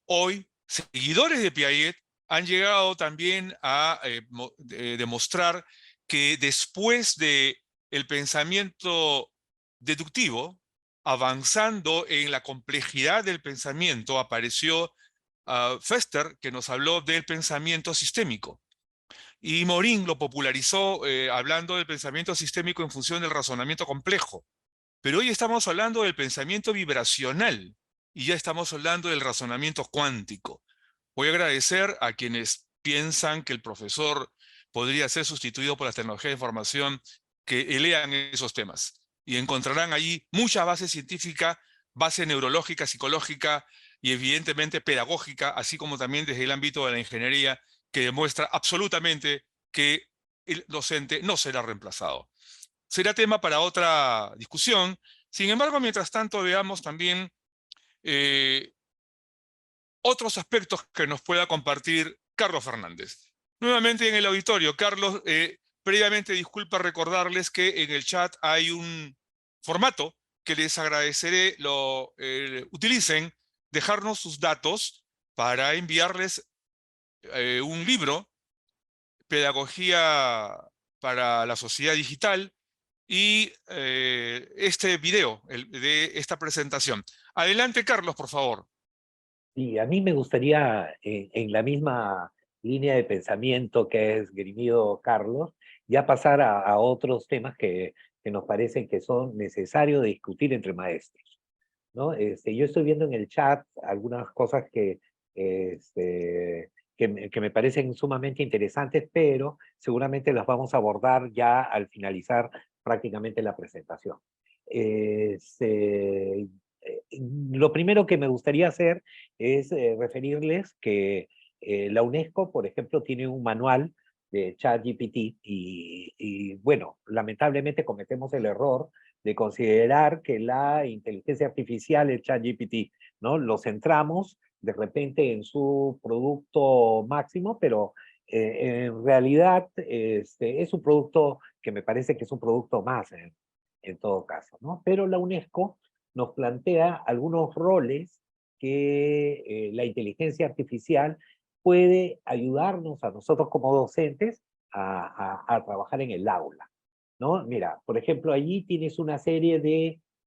hoy seguidores de Piaget han llegado también a demostrar que después del pensamiento deductivo, avanzando en la complejidad del pensamiento, apareció Fester, que nos habló del pensamiento sistémico. Y Morin lo popularizó hablando del pensamiento sistémico en función del razonamiento complejo. Pero hoy estamos hablando del pensamiento vibracional y ya estamos hablando del razonamiento cuántico. Voy a agradecer a quienes piensan que el profesor podría ser sustituido por las tecnologías de información que lean esos temas. Y encontrarán allí mucha base científica, base neurológica, psicológica y evidentemente pedagógica, así como también desde el ámbito de la ingeniería, que demuestra absolutamente que el docente no será reemplazado. Será tema para otra discusión. Sin embargo, mientras tanto, veamos también otros aspectos que nos pueda compartir Carlos Fernández. Nuevamente en el auditorio, Carlos, previamente disculpa recordarles que en el chat hay un formato que les agradeceré lo utilicen, dejarnos sus datos para enviarles un libro, Pedagogía para la Sociedad Digital, y este video de esta presentación. Adelante, Carlos, por favor. Y a mí me gustaría, en la misma línea de pensamiento que ha esgrimido Carlos, ya pasar a otros temas que nos parecen que son necesarios de discutir entre maestros, ¿no? Yo estoy viendo en el chat algunas cosas que me parecen sumamente interesantes, pero seguramente las vamos a abordar ya al finalizar prácticamente la presentación. Lo primero que me gustaría hacer es referirles que la UNESCO, por ejemplo, tiene un manual de ChatGPT bueno, lamentablemente cometemos el error de considerar que la inteligencia artificial es ChatGPT, ¿no? Lo centramos de repente en su producto máximo, pero en realidad es un producto que me parece que es un producto más en todo caso, ¿no? Pero la UNESCO nos plantea algunos roles que la inteligencia artificial puede ayudarnos a nosotros como docentes a trabajar en el aula, ¿no? Mira, por ejemplo, allí tienes una serie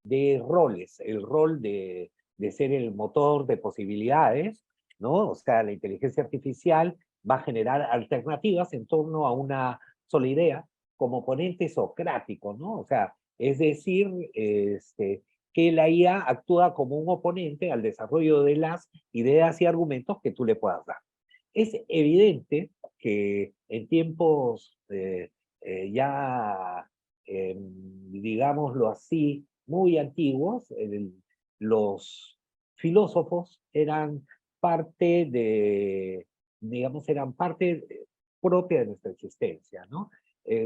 de roles, el rol de ser el motor de posibilidades, ¿no? O sea, la inteligencia artificial va a generar alternativas en torno a una sola idea, como ponente socrático, ¿no? O sea, es decir, que la IA actúa como un oponente al desarrollo de las ideas y argumentos que tú le puedas dar. Es evidente que en tiempos ya, digámoslo así, muy antiguos, los filósofos eran parte digamos, eran parte propia de nuestra existencia, ¿no?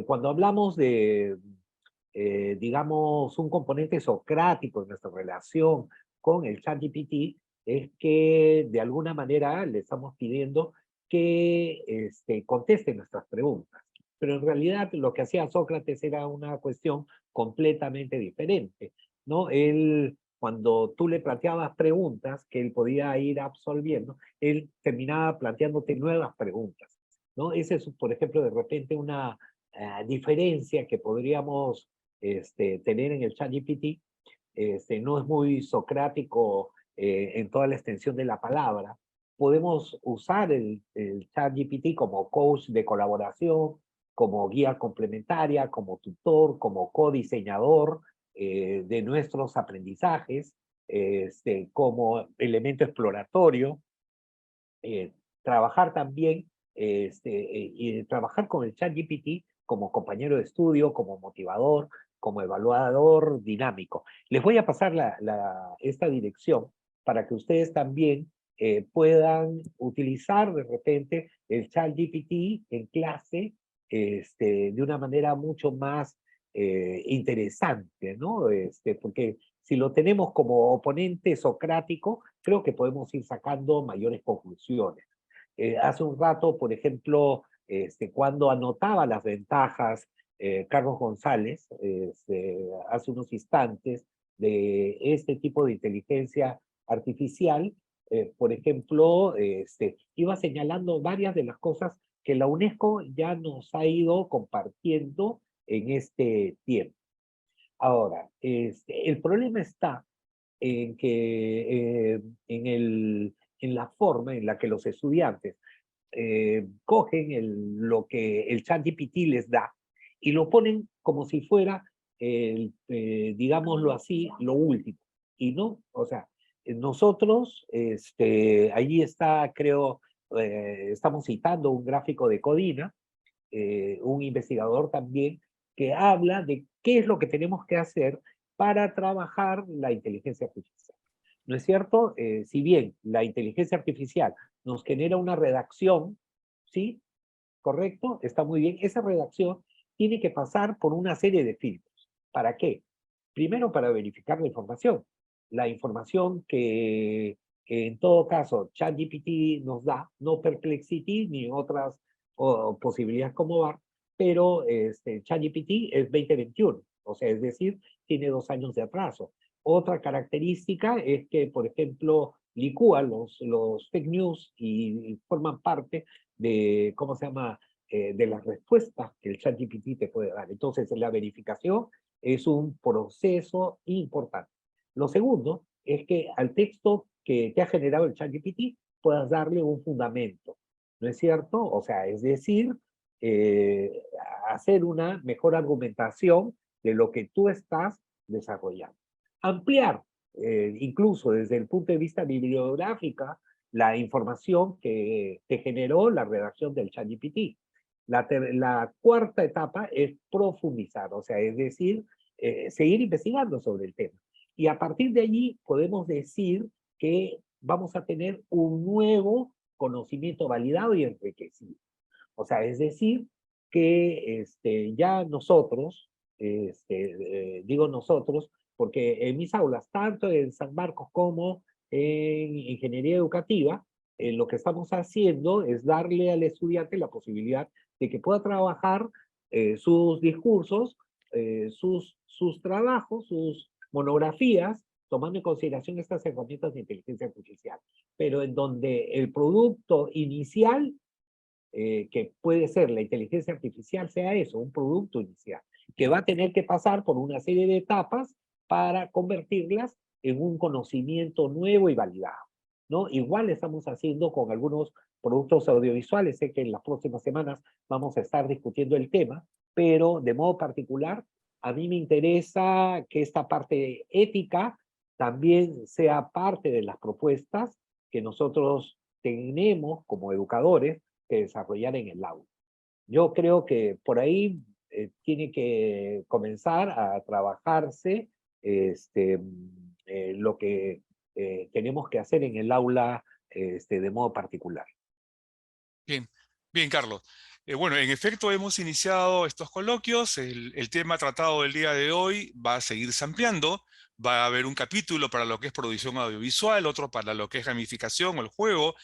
Cuando hablamos de digamos, un componente socrático en nuestra relación con el ChatGPT es que de alguna manera le estamos pidiendo que conteste nuestras preguntas. Pero en realidad lo que hacía Sócrates era una cuestión completamente diferente, ¿no? Él, cuando tú le planteabas preguntas que él podía ir absolviendo, él terminaba planteándote nuevas preguntas, ¿no? Esa es, por ejemplo, de repente una diferencia que podríamos tener en el ChatGPT. No es muy socrático en toda la extensión de la palabra. Podemos usar el ChatGPT como coach de colaboración, como guía complementaria, como tutor, como codiseñador de nuestros aprendizajes, como elemento exploratorio. Trabajar también, y trabajar con el ChatGPT como compañero de estudio, como motivador, como evaluador dinámico. Les voy a pasar esta dirección para que ustedes también puedan utilizar de repente el ChatGPT en clase de una manera mucho más interesante, ¿no? Porque si lo tenemos como oponente socrático, creo que podemos ir sacando mayores conclusiones. Hace un rato, por ejemplo, cuando anotaba las ventajas, Carlos González, hace unos instantes, de este tipo de inteligencia artificial, por ejemplo, iba señalando varias de las cosas que la UNESCO ya nos ha ido compartiendo en este tiempo. Ahora, el problema está en que en la forma en la que los estudiantes cogen lo que el ChatGPT les da y lo ponen como si fuera, digámoslo así, lo último. Y no, o sea, nosotros, allí está, creo, estamos citando un gráfico de Codina, un investigador también, que habla de qué es lo que tenemos que hacer para trabajar la inteligencia artificial. ¿No es cierto? Si bien la inteligencia artificial nos genera una redacción, ¿sí? ¿Correcto? Está muy bien. Esa redacción tiene que pasar por una serie de filtros. ¿Para qué? Primero, para verificar la información. La información que en todo caso ChatGPT nos da, no Perplexity ni otras posibilidades como VAR, pero ChatGPT es 2021, o sea, es decir, tiene 2 años de atraso. Otra característica es que, por ejemplo, licúa los fake news y forman parte de, ¿cómo se llama?, de las respuestas que el ChatGPT te puede dar. Entonces, la verificación es un proceso importante. Lo segundo es que al texto que te ha generado el ChatGPT puedas darle un fundamento, ¿no es cierto? O sea, es decir, hacer una mejor argumentación de lo que tú estás desarrollando. Ampliar, incluso desde el punto de vista bibliográfico, la información que te generó la redacción del ChatGPT. La cuarta etapa es profundizar, o sea, es decir, seguir investigando sobre el tema. Y a partir de allí podemos decir que vamos a tener un nuevo conocimiento validado y enriquecido. O sea, es decir, que ya nosotros, digo nosotros, porque en mis aulas, tanto en San Marcos como en ingeniería educativa, lo que estamos haciendo es darle al estudiante la posibilidad de que pueda trabajar sus discursos, sus trabajos, sus monografías, tomando en consideración estas herramientas de inteligencia artificial, pero en donde el producto inicial, que puede ser la inteligencia artificial, sea eso, un producto inicial, que va a tener que pasar por una serie de etapas para convertirlas en un conocimiento nuevo y validado, ¿no? Igual estamos haciendo con algunos productos audiovisuales. Sé que en las próximas semanas vamos a estar discutiendo el tema, pero de modo particular, a mí me interesa que esta parte ética también sea parte de las propuestas que nosotros tenemos como educadores que desarrollar en el aula. Yo creo que por ahí tiene que comenzar a trabajarse lo que tenemos que hacer en el aula de modo particular. Bien, bien, Carlos. Bueno, en efecto hemos iniciado estos coloquios. El tema tratado del día de hoy va a seguirse ampliando. Va a haber un capítulo para lo que es producción audiovisual, otro para lo que es gamificación o el juego.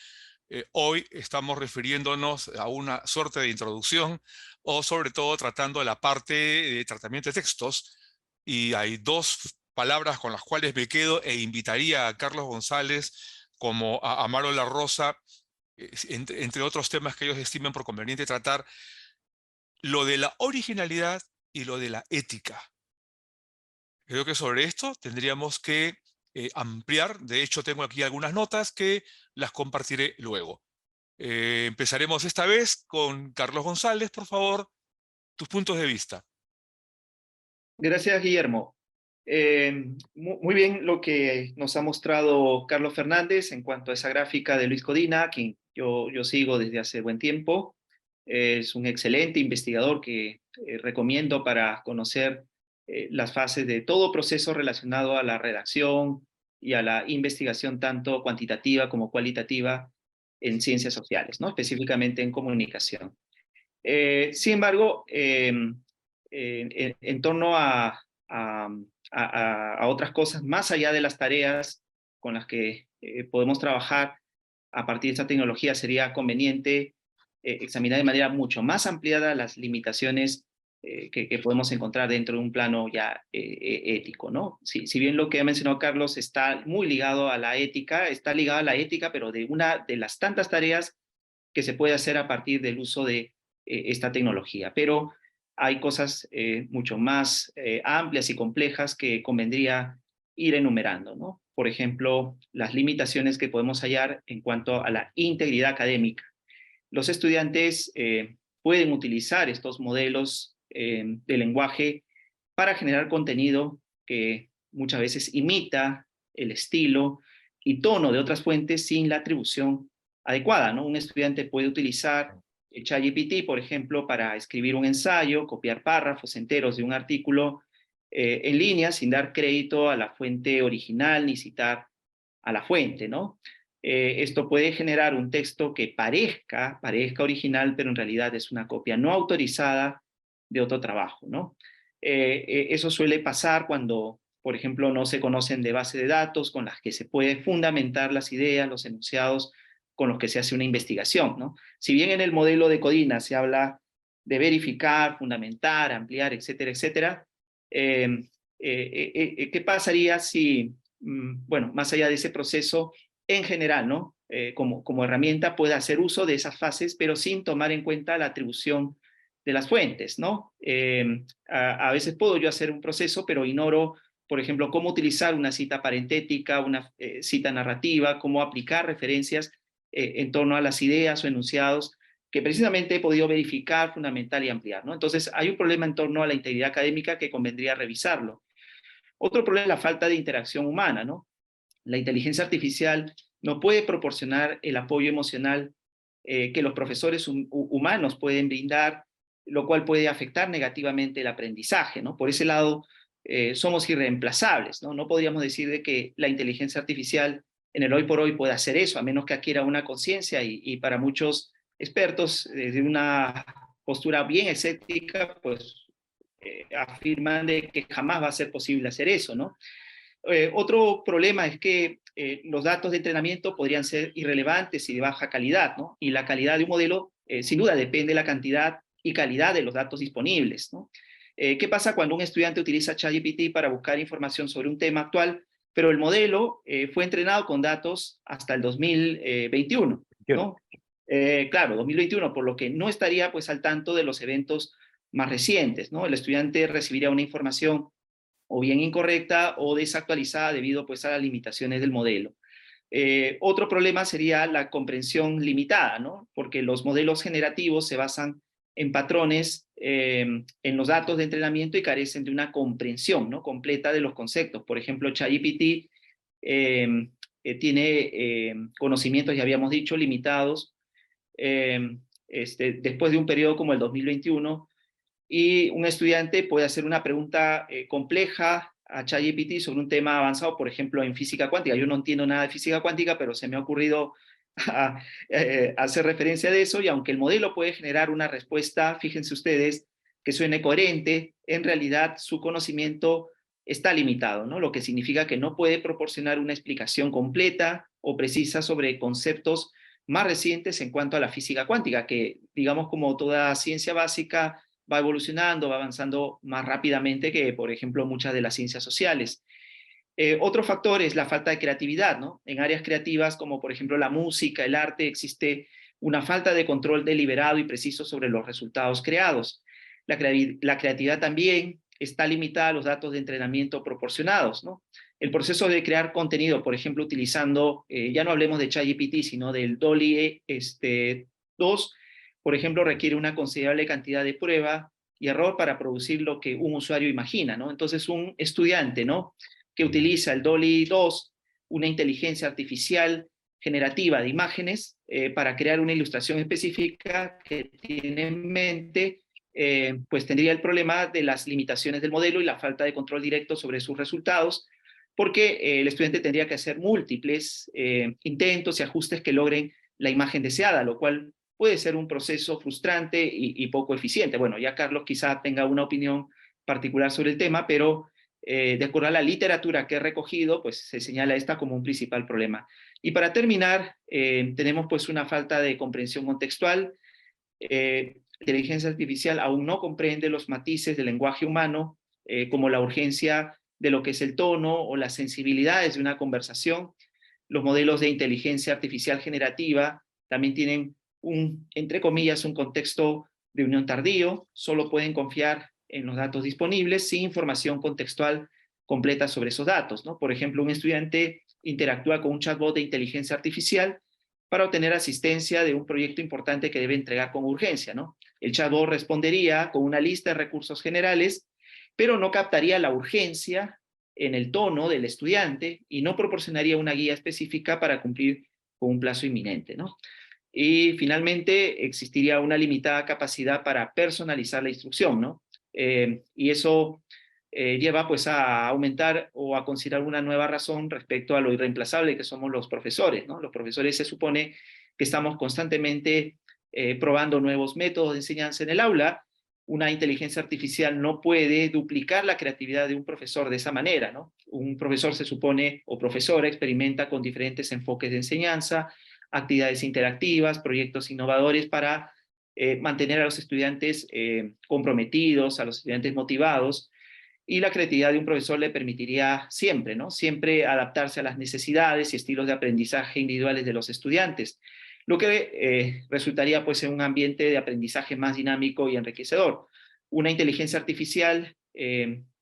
Hoy estamos refiriéndonos a una suerte de introducción o sobre todo tratando la parte de tratamiento de textos. Y hay 2 palabras con las cuales me quedo e invitaría a Carlos González como a Amaro La Rosa, entre otros temas que ellos estimen por conveniente tratar, lo de la originalidad y lo de la ética. Creo que sobre esto tendríamos que ampliar. De hecho, tengo aquí algunas notas que las compartiré luego. Empezaremos esta vez con Carlos González. Por favor, tus puntos de vista. Gracias, Guillermo. Muy bien lo que nos ha mostrado Carlos Fernández en cuanto a esa gráfica de Luis Codina, quien yo sigo desde hace buen tiempo. Es un excelente investigador que recomiendo para conocer las fases de todo proceso relacionado a la redacción y a la investigación tanto cuantitativa como cualitativa en ciencias sociales, ¿no? Específicamente en comunicación. Sin embargo, en torno a otras cosas, más allá de las tareas con las que podemos trabajar a partir de esta tecnología, sería conveniente examinar de manera mucho más ampliada las limitaciones que podemos encontrar dentro de un plano ya ético, ¿no? Si bien lo que ha mencionado Carlos está muy ligado a la ética, está ligado a la ética, pero de una de las tantas tareas que se puede hacer a partir del uso de esta tecnología. Pero hay cosas mucho más amplias y complejas que convendría ir enumerando, ¿no? Por ejemplo, las limitaciones que podemos hallar en cuanto a la integridad académica. Los estudiantes pueden utilizar estos modelos de lenguaje para generar contenido que muchas veces imita el estilo y tono de otras fuentes sin la atribución adecuada, ¿no? Un estudiante puede utilizar ChatGPT, por ejemplo, para escribir un ensayo, copiar párrafos enteros de un artículo en línea sin dar crédito a la fuente original ni citar a la fuente, ¿no? Esto puede generar un texto que parezca original, pero en realidad es una copia no autorizada de otro trabajo, ¿no? Eso suele pasar cuando, por ejemplo, no se conocen de base de datos con las que se puede fundamentar las ideas, los enunciados con los que se hace una investigación, ¿no? Si bien en el modelo de Codina se habla de verificar, fundamentar, ampliar, etcétera, etcétera, ¿qué pasaría si, bueno, más allá de ese proceso, en general, ¿no? Como herramienta puede hacer uso de esas fases, pero sin tomar en cuenta la atribución de las fuentes, ¿no? A veces puedo yo hacer un proceso, pero ignoro, por ejemplo, cómo utilizar una cita parentética, una cita narrativa, cómo aplicar referencias en torno a las ideas o enunciados que precisamente he podido verificar, fundamentar y ampliar, ¿no? Entonces, hay un problema en torno a la integridad académica que convendría revisarlo. Otro problema es la falta de interacción humana, ¿no? La inteligencia artificial no puede proporcionar el apoyo emocional que los profesores humanos pueden brindar, lo cual puede afectar negativamente el aprendizaje, ¿no? Por ese lado, somos irreemplazables, ¿no? No podríamos decir de que la inteligencia artificial en el hoy por hoy puede hacer eso, a menos que adquiera una conciencia y para muchos expertos, desde una postura bien escéptica, pues afirman de que jamás va a ser posible hacer eso, ¿no? Otro problema es que los datos de entrenamiento podrían ser irrelevantes y de baja calidad, ¿no? Y la calidad de un modelo, sin duda, depende de la cantidad y calidad de los datos disponibles, ¿no? ¿Qué pasa cuando un estudiante utiliza ChatGPT para buscar información sobre un tema actual, pero el modelo fue entrenado con datos hasta el 2021, ¿no? Claro, 2021, por lo que no estaría pues al tanto de los eventos más recientes, ¿no? El estudiante recibiría una información o bien incorrecta o desactualizada debido pues a las limitaciones del modelo. Otro problema sería la comprensión limitada, ¿no? Porque los modelos generativos se basan en patrones en los datos de entrenamiento y carecen de una comprensión, ¿no?, completa de los conceptos. Por ejemplo, ChatGPT tiene conocimientos, ya habíamos dicho, limitados después de un periodo como el 2021, y un estudiante puede hacer una pregunta compleja a ChatGPT sobre un tema avanzado, por ejemplo, en física cuántica. Yo no entiendo nada de física cuántica, pero se me ha ocurrido hacer referencia de eso, y aunque el modelo puede generar una respuesta, fíjense ustedes, que suene coherente, en realidad su conocimiento está limitado, ¿no? Lo que significa que no puede proporcionar una explicación completa o precisa sobre conceptos más recientes en cuanto a la física cuántica, que, digamos, como toda ciencia básica, va evolucionando, va avanzando más rápidamente que, por ejemplo, muchas de las ciencias sociales. Otro factor es la falta de creatividad, ¿no? En áreas creativas como, por ejemplo, la música, el arte, existe una falta de control deliberado y preciso sobre los resultados creados. La creatividad también está limitada a los datos de entrenamiento proporcionados, ¿no? El proceso de crear contenido, por ejemplo, utilizando, ya no hablemos de ChatGPT, sino del DALL-E 2, por ejemplo, requiere una considerable cantidad de prueba y error para producir lo que un usuario imagina, ¿no? Entonces, un estudiante, ¿no?, que utiliza el DALL-E 2, una inteligencia artificial generativa de imágenes, para crear una ilustración específica que tiene en mente, pues tendría el problema de las limitaciones del modelo y la falta de control directo sobre sus resultados, porque el estudiante tendría que hacer múltiples intentos y ajustes que logren la imagen deseada, lo cual puede ser un proceso frustrante y poco eficiente. Bueno, ya Carlos quizá tenga una opinión particular sobre el tema, pero de acuerdo a la literatura que he recogido, pues se señala esta como un principal problema. Y para terminar, tenemos pues una falta de comprensión contextual. La inteligencia artificial aún no comprende los matices del lenguaje humano, como la urgencia de lo que es el tono o las sensibilidades de una conversación. Los modelos de inteligencia artificial generativa también tienen entre comillas, un contexto de unión tardío, solo pueden confiar en los datos disponibles sin información contextual completa sobre esos datos, ¿no? Por ejemplo, un estudiante interactúa con un chatbot de inteligencia artificial para obtener asistencia de un proyecto importante que debe entregar con urgencia, ¿no? El chatbot respondería con una lista de recursos generales, pero no captaría la urgencia en el tono del estudiante y no proporcionaría una guía específica para cumplir con un plazo inminente, ¿no? Y finalmente existiría una limitada capacidad para personalizar la instrucción, ¿no? Y eso lleva pues a aumentar o a considerar una nueva razón respecto a lo irreemplazable que somos los profesores, ¿no? Los profesores se supone que estamos constantemente probando nuevos métodos de enseñanza en el aula. Una inteligencia artificial no puede duplicar la creatividad de un profesor de esa manera, ¿no? Un profesor se supone, o profesora, experimenta con diferentes enfoques de enseñanza, actividades interactivas, proyectos innovadores para mantener a los estudiantes comprometidos, a los estudiantes motivados, y la creatividad de un profesor le permitiría siempre, ¿no? Siempre adaptarse a las necesidades y estilos de aprendizaje individuales de los estudiantes, lo que resultaría pues en un ambiente de aprendizaje más dinámico y enriquecedor. Una inteligencia artificial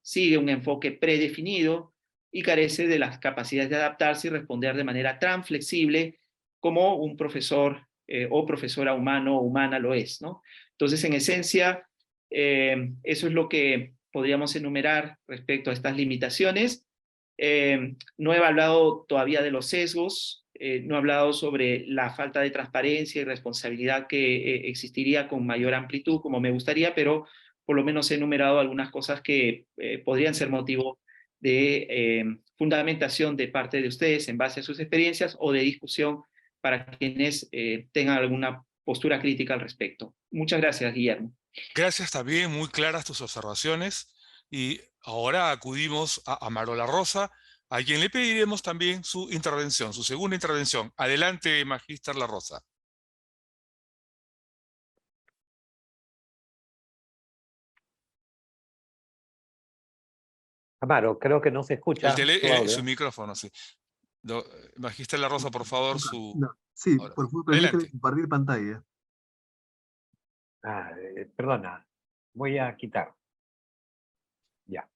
sigue un enfoque predefinido y carece de las capacidades de adaptarse y responder de manera tan flexible como un profesor o profesora humano o humana lo es, ¿no? Entonces, en esencia, eso es lo que podríamos enumerar respecto a estas limitaciones. No he hablado todavía de los sesgos, no he hablado sobre la falta de transparencia y responsabilidad que existiría con mayor amplitud como me gustaría, pero por lo menos he enumerado algunas cosas que podrían ser motivo de fundamentación de parte de ustedes en base a sus experiencias o de discusión para quienes tengan alguna postura crítica al respecto. Muchas gracias, Guillermo. Gracias también, muy claras tus observaciones. Y ahora acudimos a Marola Rosa, a quien le pediremos también su intervención, su segunda intervención. Adelante, Magíster La Rosa. Amaro, creo que no se escucha tu Su audio. micrófono, sí. Magíster La Rosa, por favor, su... No, sí, Ahora, por favor, permíteme adelante. compartir pantalla. Perdona, voy a quitar. Ya.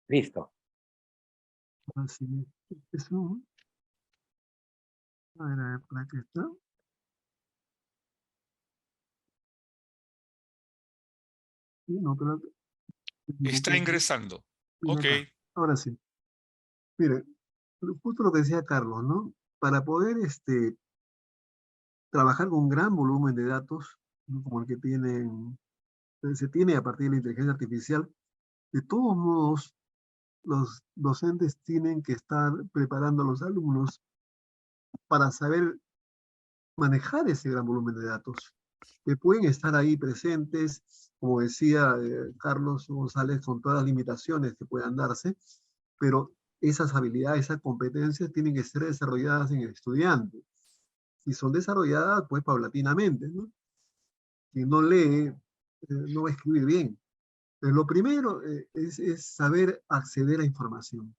Listo. Así es. A ver, por aquí está. Sí, no, pero Está ingresando. Mira Ok. acá. Ahora sí. Mire, justo lo que decía Carlos, ¿no? Para poder trabajar con un gran volumen de datos, ¿no? Como el que se tiene a partir de la inteligencia artificial, de todos modos, los docentes tienen que estar preparando a los alumnos para saber manejar ese gran volumen de datos, que pueden estar ahí presentes, como decía Carlos González, con todas las limitaciones que puedan darse, pero esas habilidades, esas competencias tienen que ser desarrolladas en el estudiante. Y son desarrolladas, pues, paulatinamente, ¿no? Quien no lee, no va a escribir bien. Pero lo primero es saber acceder a información.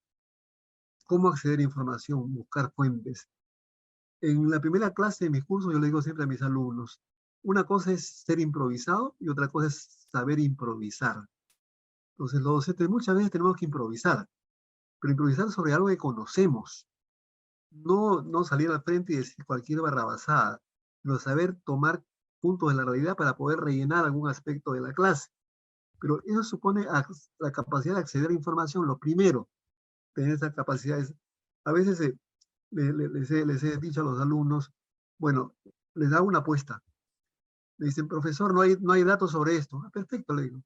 ¿Cómo acceder a información? Buscar fuentes. En la primera clase de mis cursos yo le digo siempre a mis alumnos, una cosa es ser improvisado y otra cosa es saber improvisar. Entonces los docentes muchas veces tenemos que improvisar, pero improvisar sobre algo que conocemos. No salir al frente y decir cualquier barrabasada, sino saber tomar puntos de la realidad para poder rellenar algún aspecto de la clase. Pero eso supone la capacidad de acceder a información, lo primero, tener esa capacidad. A veces les he dicho a los alumnos, bueno, les hago una apuesta. Me dicen, profesor, no hay datos sobre esto. Ah, perfecto, le digo.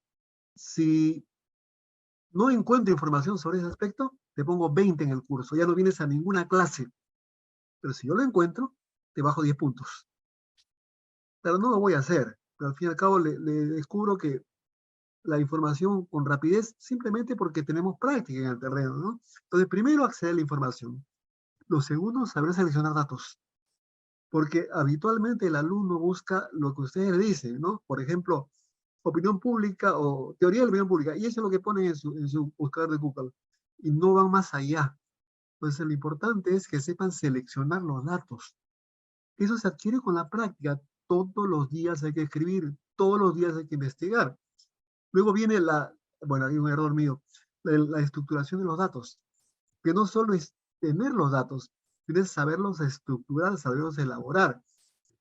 Si no encuentro información sobre ese aspecto, te pongo 20 en el curso. Ya no vienes a ninguna clase. Pero si yo lo encuentro, te bajo 10 puntos. Pero no lo voy a hacer. Pero al fin y al cabo le descubro que la información con rapidez simplemente porque tenemos práctica en el terreno, ¿no? Entonces, primero acceder a la información. Lo segundo, saber seleccionar datos. Porque habitualmente el alumno busca lo que ustedes le dicen, ¿no? Por ejemplo, opinión pública o teoría de la opinión pública, y eso es lo que ponen en su buscador de Google, y no van más allá. Entonces, lo importante es que sepan seleccionar los datos. Eso se adquiere con la práctica. Todos los días hay que escribir, todos los días hay que investigar. Luego viene bueno, hay un error mío, la estructuración de los datos, que no solo es tener los datos, sino es saberlos estructurar, saberlos elaborar.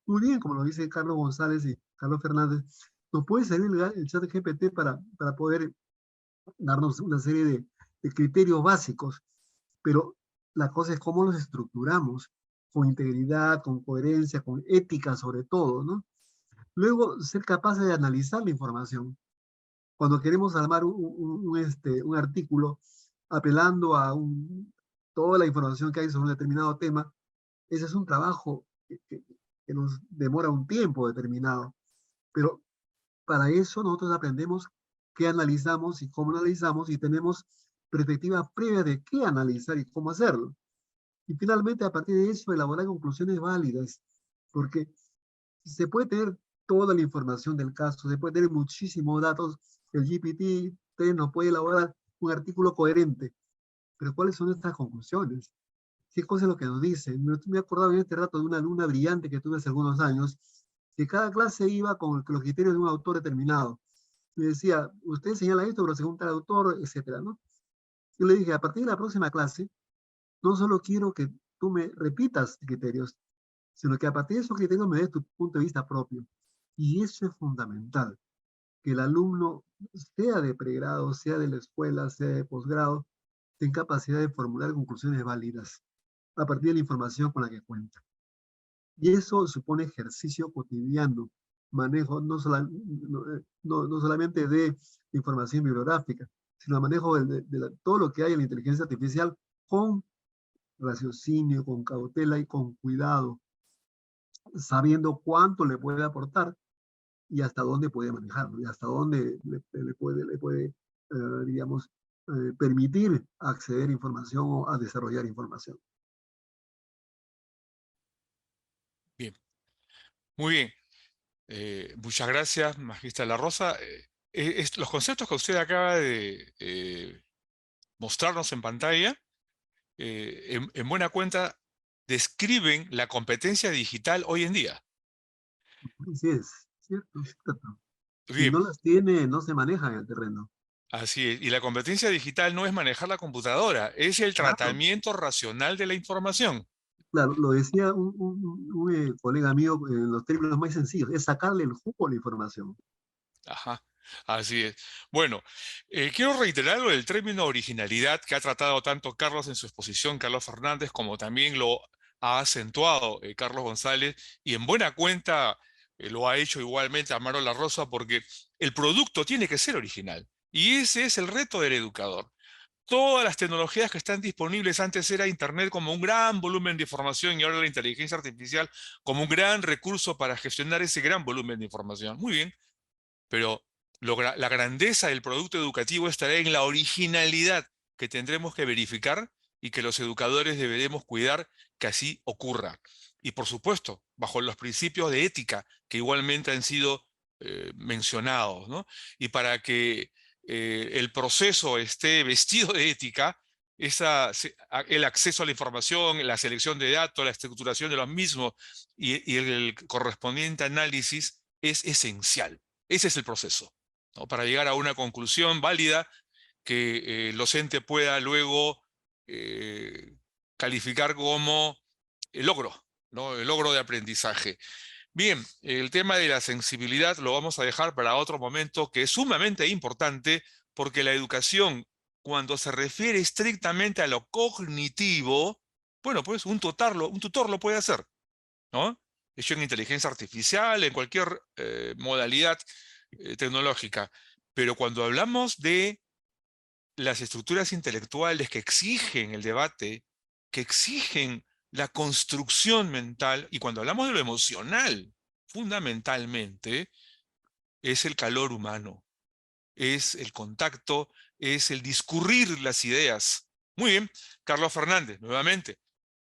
Muy bien, como lo dice Carlos González y Carlos Fernández, nos puede servir el chat GPT para poder darnos una serie de criterios básicos, pero la cosa es cómo los estructuramos, con integridad, con coherencia, con ética sobre todo, ¿no? Luego, ser capaces de analizar la información. Cuando queremos armar un artículo apelando a toda la información que hay sobre un determinado tema, ese es un trabajo que nos demora un tiempo determinado. Pero para eso nosotros aprendemos qué analizamos y cómo analizamos y tenemos perspectiva previa de qué analizar y cómo hacerlo. Y finalmente, a partir de eso, elaborar conclusiones válidas, porque se puede tener toda la información del caso, se puede tener muchísimos datos, el GPT-3 nos puede elaborar un artículo coherente, pero ¿cuáles son nuestras conclusiones? ¿Qué cosa es lo que nos dice? Me acordaba en este rato de una alumna brillante que tuve hace algunos años, que cada clase iba con los criterios de un autor determinado. Me decía, usted señala esto, pero según tal autor, etcétera, ¿no? Yo le dije, a partir de la próxima clase, no solo quiero que tú me repitas criterios, sino que a partir de esos criterios me des tu punto de vista propio. Y eso es fundamental, que el alumno, sea de pregrado, sea de la escuela, sea de posgrado, tenga capacidad de formular conclusiones válidas a partir de la información con la que cuenta. Y eso supone ejercicio cotidiano, manejo no solamente de información bibliográfica, sino manejo todo lo que hay en la inteligencia artificial con raciocinio, con cautela y con cuidado, sabiendo cuánto le puede aportar y hasta dónde puede manejarlo, y hasta dónde le puede digamos, permitir acceder a información o a desarrollar información. Bien, muy bien. Muchas gracias, Magistra La Rosa. Los conceptos que usted acaba de mostrarnos en pantalla, en buena cuenta, describen la competencia digital hoy en día. Así es, cierto, cierto. Si Bien, no las tiene, no se maneja en el terreno. así es. Y la competencia digital no es manejar la computadora, es el Claro, tratamiento racional de la información. claro, lo decía un colega mío en los términos más sencillos, es sacarle el jugo a la información. Ajá, así es. Bueno, quiero reiterar lo del término originalidad que ha tratado tanto Carlos en su exposición, Carlos Fernández, como también lo ha acentuado Carlos González, y en buena cuenta lo ha hecho igualmente Amaro La Rosa, porque el producto tiene que ser original. Y ese es el reto del educador. Todas las tecnologías que están disponibles, antes era Internet como un gran volumen de información y ahora la inteligencia artificial como un gran recurso para gestionar ese gran volumen de información. Muy bien, pero la grandeza del producto educativo estará en la originalidad que tendremos que verificar y que los educadores deberemos cuidar que así ocurra. Y por supuesto, bajo los principios de ética que igualmente han sido mencionados, ¿no? Y para que el proceso esté vestido de ética, el acceso a la información, la selección de datos, la estructuración de los mismos y el correspondiente análisis es esencial. Ese es el proceso, ¿no? Para llegar a una conclusión válida que el docente pueda luego calificar como el logro, ¿no? El logro de aprendizaje. Bien, el tema de la sensibilidad lo vamos a dejar para otro momento, que es sumamente importante, porque la educación, cuando se refiere estrictamente a lo cognitivo, bueno, pues un tutor lo puede hacer, ¿no? Hecho en inteligencia artificial, en cualquier modalidad tecnológica. Pero cuando hablamos de las estructuras intelectuales que exigen el debate, que exigen la construcción mental, y cuando hablamos de lo emocional, fundamentalmente, es el calor humano, es el contacto, es el discurrir las ideas. Muy bien, Carlos Fernández, nuevamente,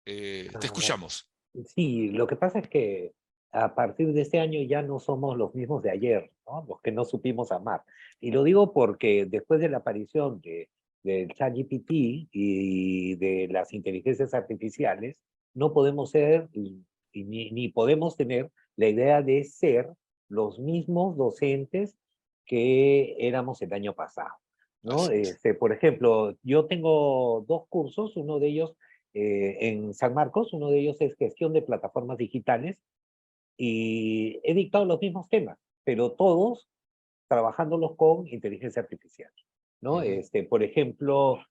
te Ah, escuchamos. sí, lo que pasa es que a partir de este año ya no somos los mismos de ayer, ¿no? Los que no supimos amar. Y lo digo porque después de la aparición del ChatGPT y de las inteligencias artificiales, no podemos ser ni podemos tener la idea de ser los mismos docentes que éramos el año pasado, ¿no? Así es. Por ejemplo, yo tengo dos cursos, uno de ellos en San Marcos, uno de ellos es gestión de plataformas digitales, y he dictado los mismos temas, pero todos trabajándolos con inteligencia artificial, ¿no? Ujú. Por ejemplo,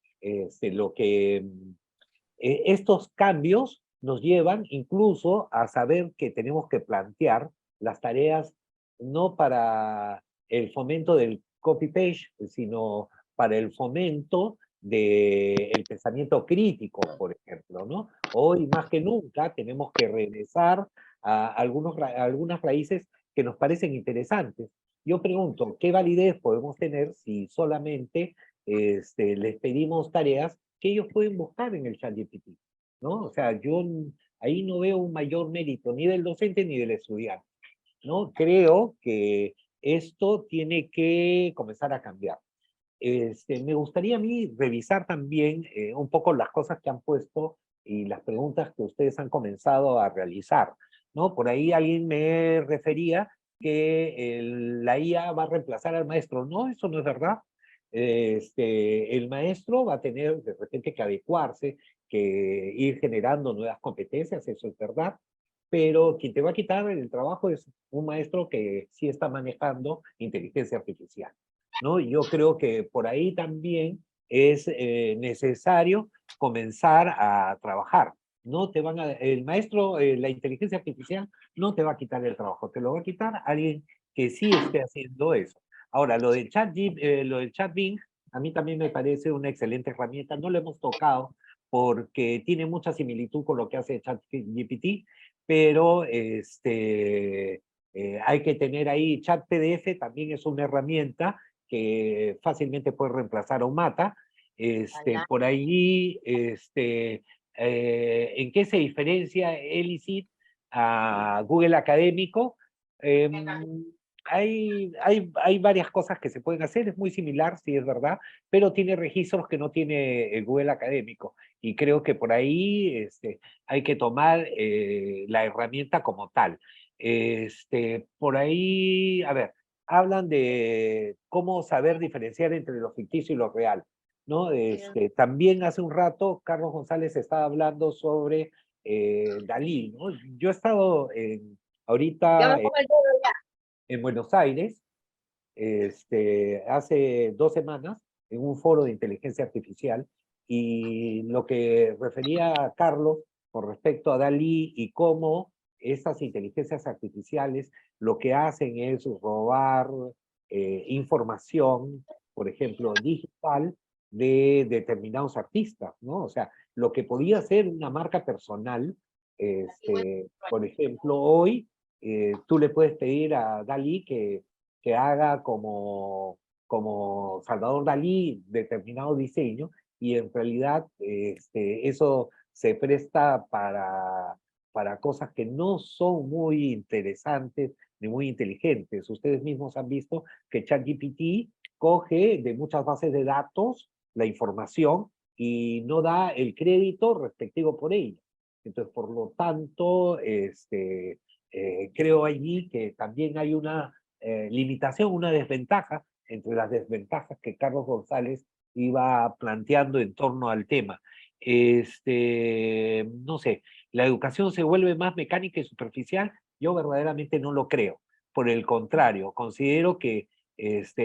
estos cambios nos llevan incluso a saber que tenemos que plantear las tareas no para el fomento del copy-paste, sino para el fomento del pensamiento crítico, por ejemplo, ¿no? Hoy más que nunca tenemos que regresar a algunas raíces que nos parecen interesantes. Yo pregunto, ¿qué validez podemos tener si solamente les pedimos tareas que ellos pueden buscar en el ChatGPT? ¿No? O sea, yo ahí no veo un mayor mérito ni del docente ni del estudiante, ¿no? Creo que esto tiene que comenzar a cambiar. Me gustaría a mí revisar también un poco las cosas que han puesto y las preguntas que ustedes han comenzado a realizar, ¿no? Por ahí alguien me refería que la IA va a reemplazar al maestro. No, eso no es verdad. El maestro va a tener de repente que adecuarse, que ir generando nuevas competencias, eso es verdad, pero quien te va a quitar el trabajo es un maestro que sí está manejando inteligencia artificial, ¿no? Yo creo que por ahí también es necesario comenzar a trabajar. No te van a, el maestro, la inteligencia artificial no te va a quitar el trabajo, te lo va a quitar alguien que sí esté haciendo eso. Ahora, lo del chat Bing, a mí también me parece una excelente herramienta, no lo hemos tocado porque tiene mucha similitud con lo que hace ChatGPT, pero hay que tener ahí, Chat PDF también es una herramienta que fácilmente puede reemplazar a un mata. Por ahí, ¿en qué se diferencia ELICIT a Google Académico? Hay varias cosas que se pueden hacer, es muy similar, sí es verdad, pero tiene registros que no tiene el Google Académico. Y creo que por ahí hay que tomar la herramienta como tal. Por ahí, a ver, hablan de cómo saber diferenciar entre lo ficticio y lo real, ¿no? También hace un rato Carlos González estaba hablando sobre Dalí, ¿no? Yo he estado ahorita en Buenos Aires, hace 2 semanas, en un foro de inteligencia artificial, y lo que refería a Carlos con respecto a Dalí y cómo estas inteligencias artificiales lo que hacen es robar información, por ejemplo, digital, de determinados artistas, ¿no? O sea, lo que podía ser una marca personal, por ejemplo, hoy tú le puedes pedir a Dalí que haga como Salvador Dalí determinado diseño y en realidad eso se presta para cosas que no son muy interesantes ni muy inteligentes. Ustedes mismos han visto que ChatGPT coge de muchas bases de datos la información y no da el crédito respectivo por ella. Entonces, por lo tanto, creo allí que también hay una limitación, una desventaja entre las desventajas que Carlos González iba planteando en torno al tema. No sé, la educación se vuelve más mecánica y superficial. Yo verdaderamente no lo creo. Por el contrario, considero que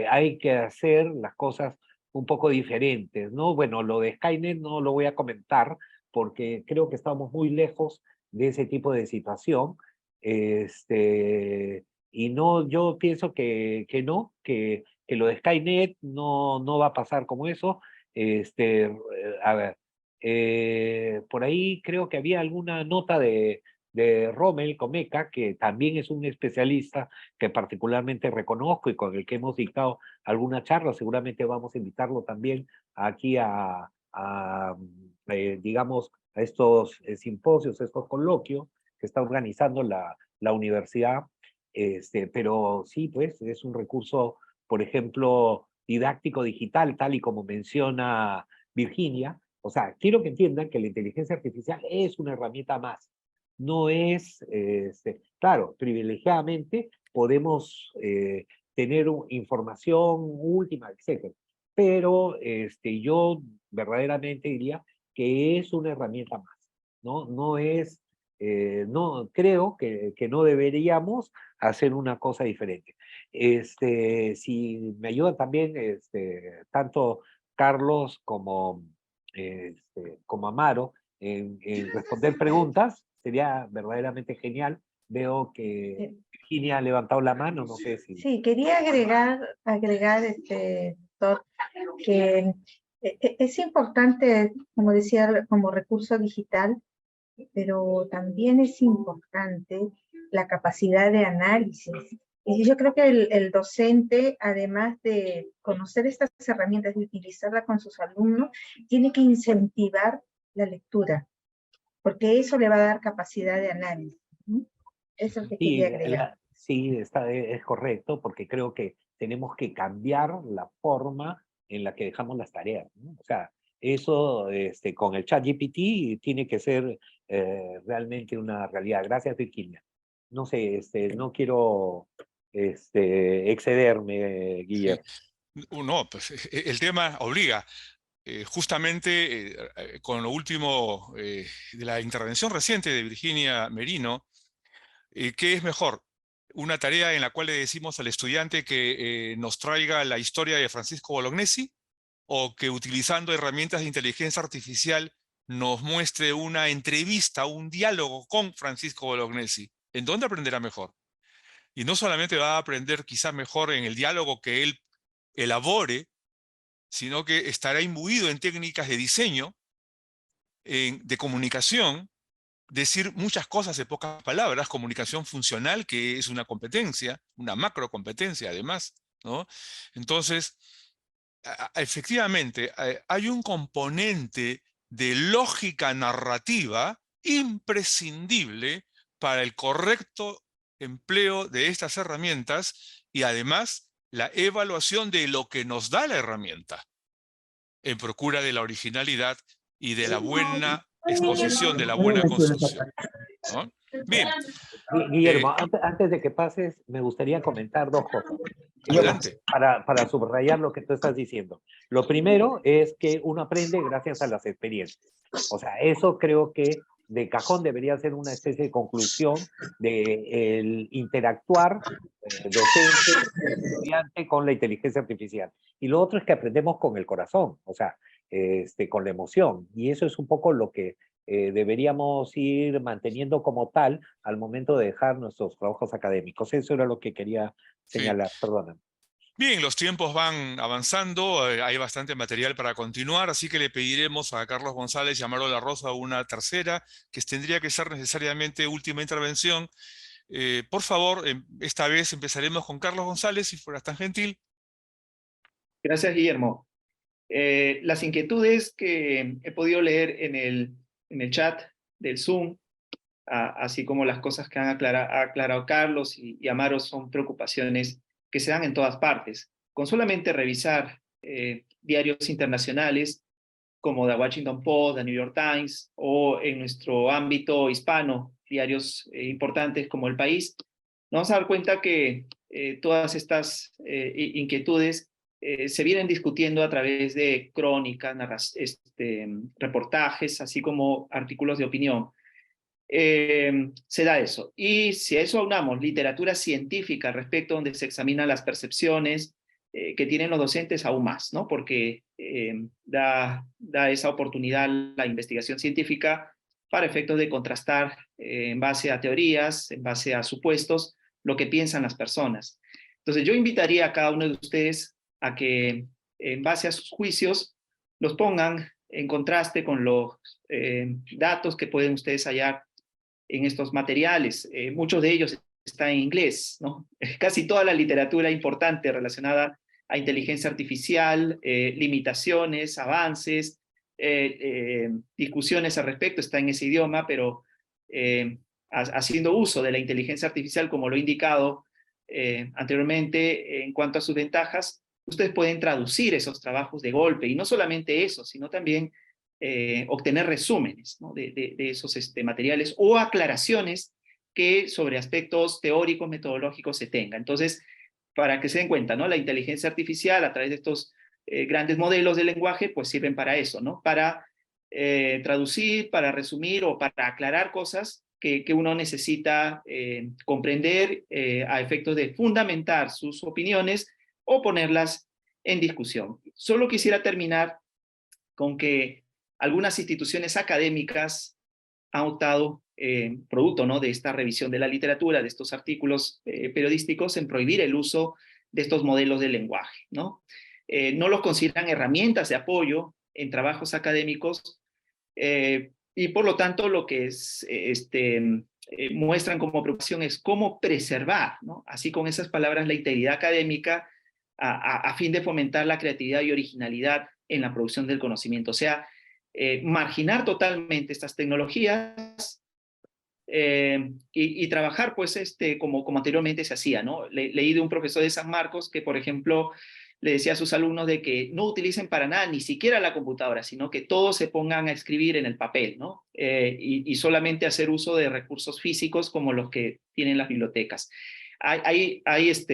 hay que hacer las cosas un poco diferentes, ¿no? Bueno, lo de Skynet no lo voy a comentar porque creo que estamos muy lejos de ese tipo de situación. Y no, yo pienso que no, que lo de Skynet no va a pasar como eso. A ver, por ahí creo que había alguna nota de Rommel Comeca, que también es un especialista que particularmente reconozco y con el que hemos dictado alguna charla. Seguramente vamos a invitarlo también aquí digamos, a estos simposios, estos coloquios que está organizando la universidad. Pero sí, pues es un recurso, por ejemplo, didáctico digital, tal y como menciona Virginia. O sea, quiero que entiendan que la inteligencia artificial es una herramienta más. No es, claro, privilegiadamente podemos tener información última, etc. Pero yo verdaderamente diría que es una herramienta más, ¿no? No es, no, creo que no deberíamos hacer una cosa diferente. Si me ayudan también, tanto Carlos como Amaro, en responder preguntas, sería verdaderamente genial. Veo que Virginia ha levantado la mano, no sé si... Sí, quería agregar doctor, que es importante, como decía, como recurso digital, pero también es importante la capacidad de análisis. Y yo creo que el docente, además de conocer estas herramientas y utilizarlas con sus alumnos, tiene que incentivar la lectura, porque eso le va a dar capacidad de análisis, ¿no? Eso es lo que Sí, quería agregar. sí, es correcto, porque creo que tenemos que cambiar la forma en la que dejamos las tareas, ¿no? O sea, eso con el ChatGPT tiene que ser realmente una realidad. Gracias, Virginia. No sé, no quiero excederme, Guillermo. No, pues el tema obliga. Justamente con lo último de la intervención reciente de Virginia Merino, ¿qué es mejor? ¿Una tarea en la cual le decimos al estudiante que nos traiga la historia de Francisco Bolognesi, o que utilizando herramientas de inteligencia artificial nos muestre una entrevista, un diálogo con Francisco Bolognesi? ¿En dónde aprenderá mejor? Y no solamente va a aprender quizá mejor en el diálogo que él elabore, sino que estará imbuido en técnicas de diseño, de comunicación, decir muchas cosas en pocas palabras, comunicación funcional, que es una competencia, una macro competencia además, ¿no? Entonces, efectivamente, hay un componente de lógica narrativa imprescindible para el correcto empleo de estas herramientas y además la evaluación de lo que nos da la herramienta en procura de la originalidad y de la buena exposición, de la buena construcción, ¿no? Bien, Guillermo, antes de que pases, me gustaría comentar dos cosas. adelante. Para subrayar lo que tú estás diciendo. Lo primero es que uno aprende gracias a las experiencias. O sea, eso creo que de cajón debería ser una especie de conclusión de el interactuar docente, estudiante con la inteligencia artificial. Y lo otro es que aprendemos con el corazón, o sea, con la emoción. Y eso es un poco lo que deberíamos ir manteniendo como tal al momento de dejar nuestros trabajos académicos. Eso era lo que quería Sí. señalar, perdona. Bien, los tiempos van avanzando, hay bastante material para continuar, así que le pediremos a Carlos González y a Amaro La Rosa una tercera, que tendría que ser necesariamente última intervención. Por favor, esta vez empezaremos con Carlos González, si fueras tan gentil. Gracias, Guillermo. Las inquietudes que he podido leer en el chat del Zoom, así como las cosas que han aclarado Carlos y Amaro, son preocupaciones que se dan en todas partes. Con solamente revisar diarios internacionales como The Washington Post, The New York Times, o en nuestro ámbito hispano, diarios importantes como El País, nos vamos a dar cuenta que todas estas inquietudes se vienen discutiendo a través de crónicas, reportajes, así como artículos de opinión. Se da eso. Y si a eso aunamos literatura científica respecto a donde se examinan las percepciones que tienen los docentes, aún más, ¿no? Porque da esa oportunidad la investigación científica para efectos de contrastar en base a teorías, en base a supuestos, lo que piensan las personas. Entonces yo invitaría a cada uno de ustedes a que en base a sus juicios los pongan en contraste con los datos que pueden ustedes hallar en estos materiales. Muchos de ellos están en inglés, ¿no? Casi toda la literatura importante relacionada a inteligencia artificial, limitaciones, avances, discusiones al respecto está en ese idioma, pero haciendo uso de la inteligencia artificial, como lo he indicado anteriormente, en cuanto a sus ventajas, ustedes pueden traducir esos trabajos de golpe, y no solamente eso, sino también obtener resúmenes, ¿no? de esos materiales o aclaraciones que sobre aspectos teóricos, metodológicos se tenga. Entonces, para que se den cuenta, ¿no? La inteligencia artificial a través de estos grandes modelos de lenguaje, pues sirven para eso, ¿no? Para traducir, para resumir o para aclarar cosas que uno necesita comprender a efectos de fundamentar sus opiniones o ponerlas en discusión. Solo quisiera terminar con que algunas instituciones académicas han optado, producto, ¿no?, de esta revisión de la literatura, de estos artículos periodísticos, en prohibir el uso de estos modelos de lenguaje, ¿no? No los consideran herramientas de apoyo en trabajos académicos, y por lo tanto lo que muestran como preocupación es cómo preservar, ¿no?, así con esas palabras, la integridad académica a fin de fomentar la creatividad y originalidad en la producción del conocimiento. O sea, marginar totalmente estas tecnologías y trabajar, pues, como anteriormente se hacía, ¿no? Leí de un profesor de San Marcos que, por ejemplo, le decía a sus alumnos de que no utilicen para nada ni siquiera la computadora, sino que todos se pongan a escribir en el papel, ¿no? Y solamente hacer uso de recursos físicos como los que tienen las bibliotecas. Hay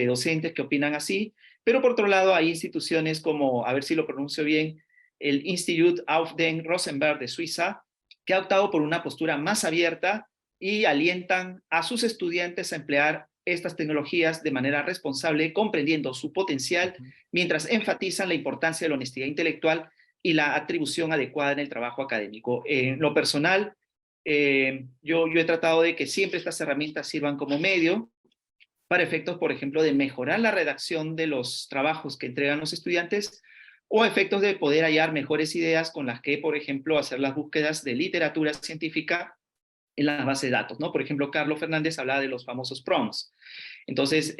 docentes que opinan así, pero por otro lado hay instituciones como, a ver si lo pronuncio bien, el Institut auf den Rosenberg de Suiza, que ha optado por una postura más abierta y alientan a sus estudiantes a emplear estas tecnologías de manera responsable, comprendiendo su potencial, mientras enfatizan la importancia de la honestidad intelectual y la atribución adecuada en el trabajo académico. En lo personal, yo he tratado de que siempre estas herramientas sirvan como medio para efectos, por ejemplo, de mejorar la redacción de los trabajos que entregan los estudiantes, o efectos de poder hallar mejores ideas con las que, por ejemplo, hacer las búsquedas de literatura científica en la base de datos, ¿no? Por ejemplo, Carlos Fernández hablaba de los famosos prompts. Entonces,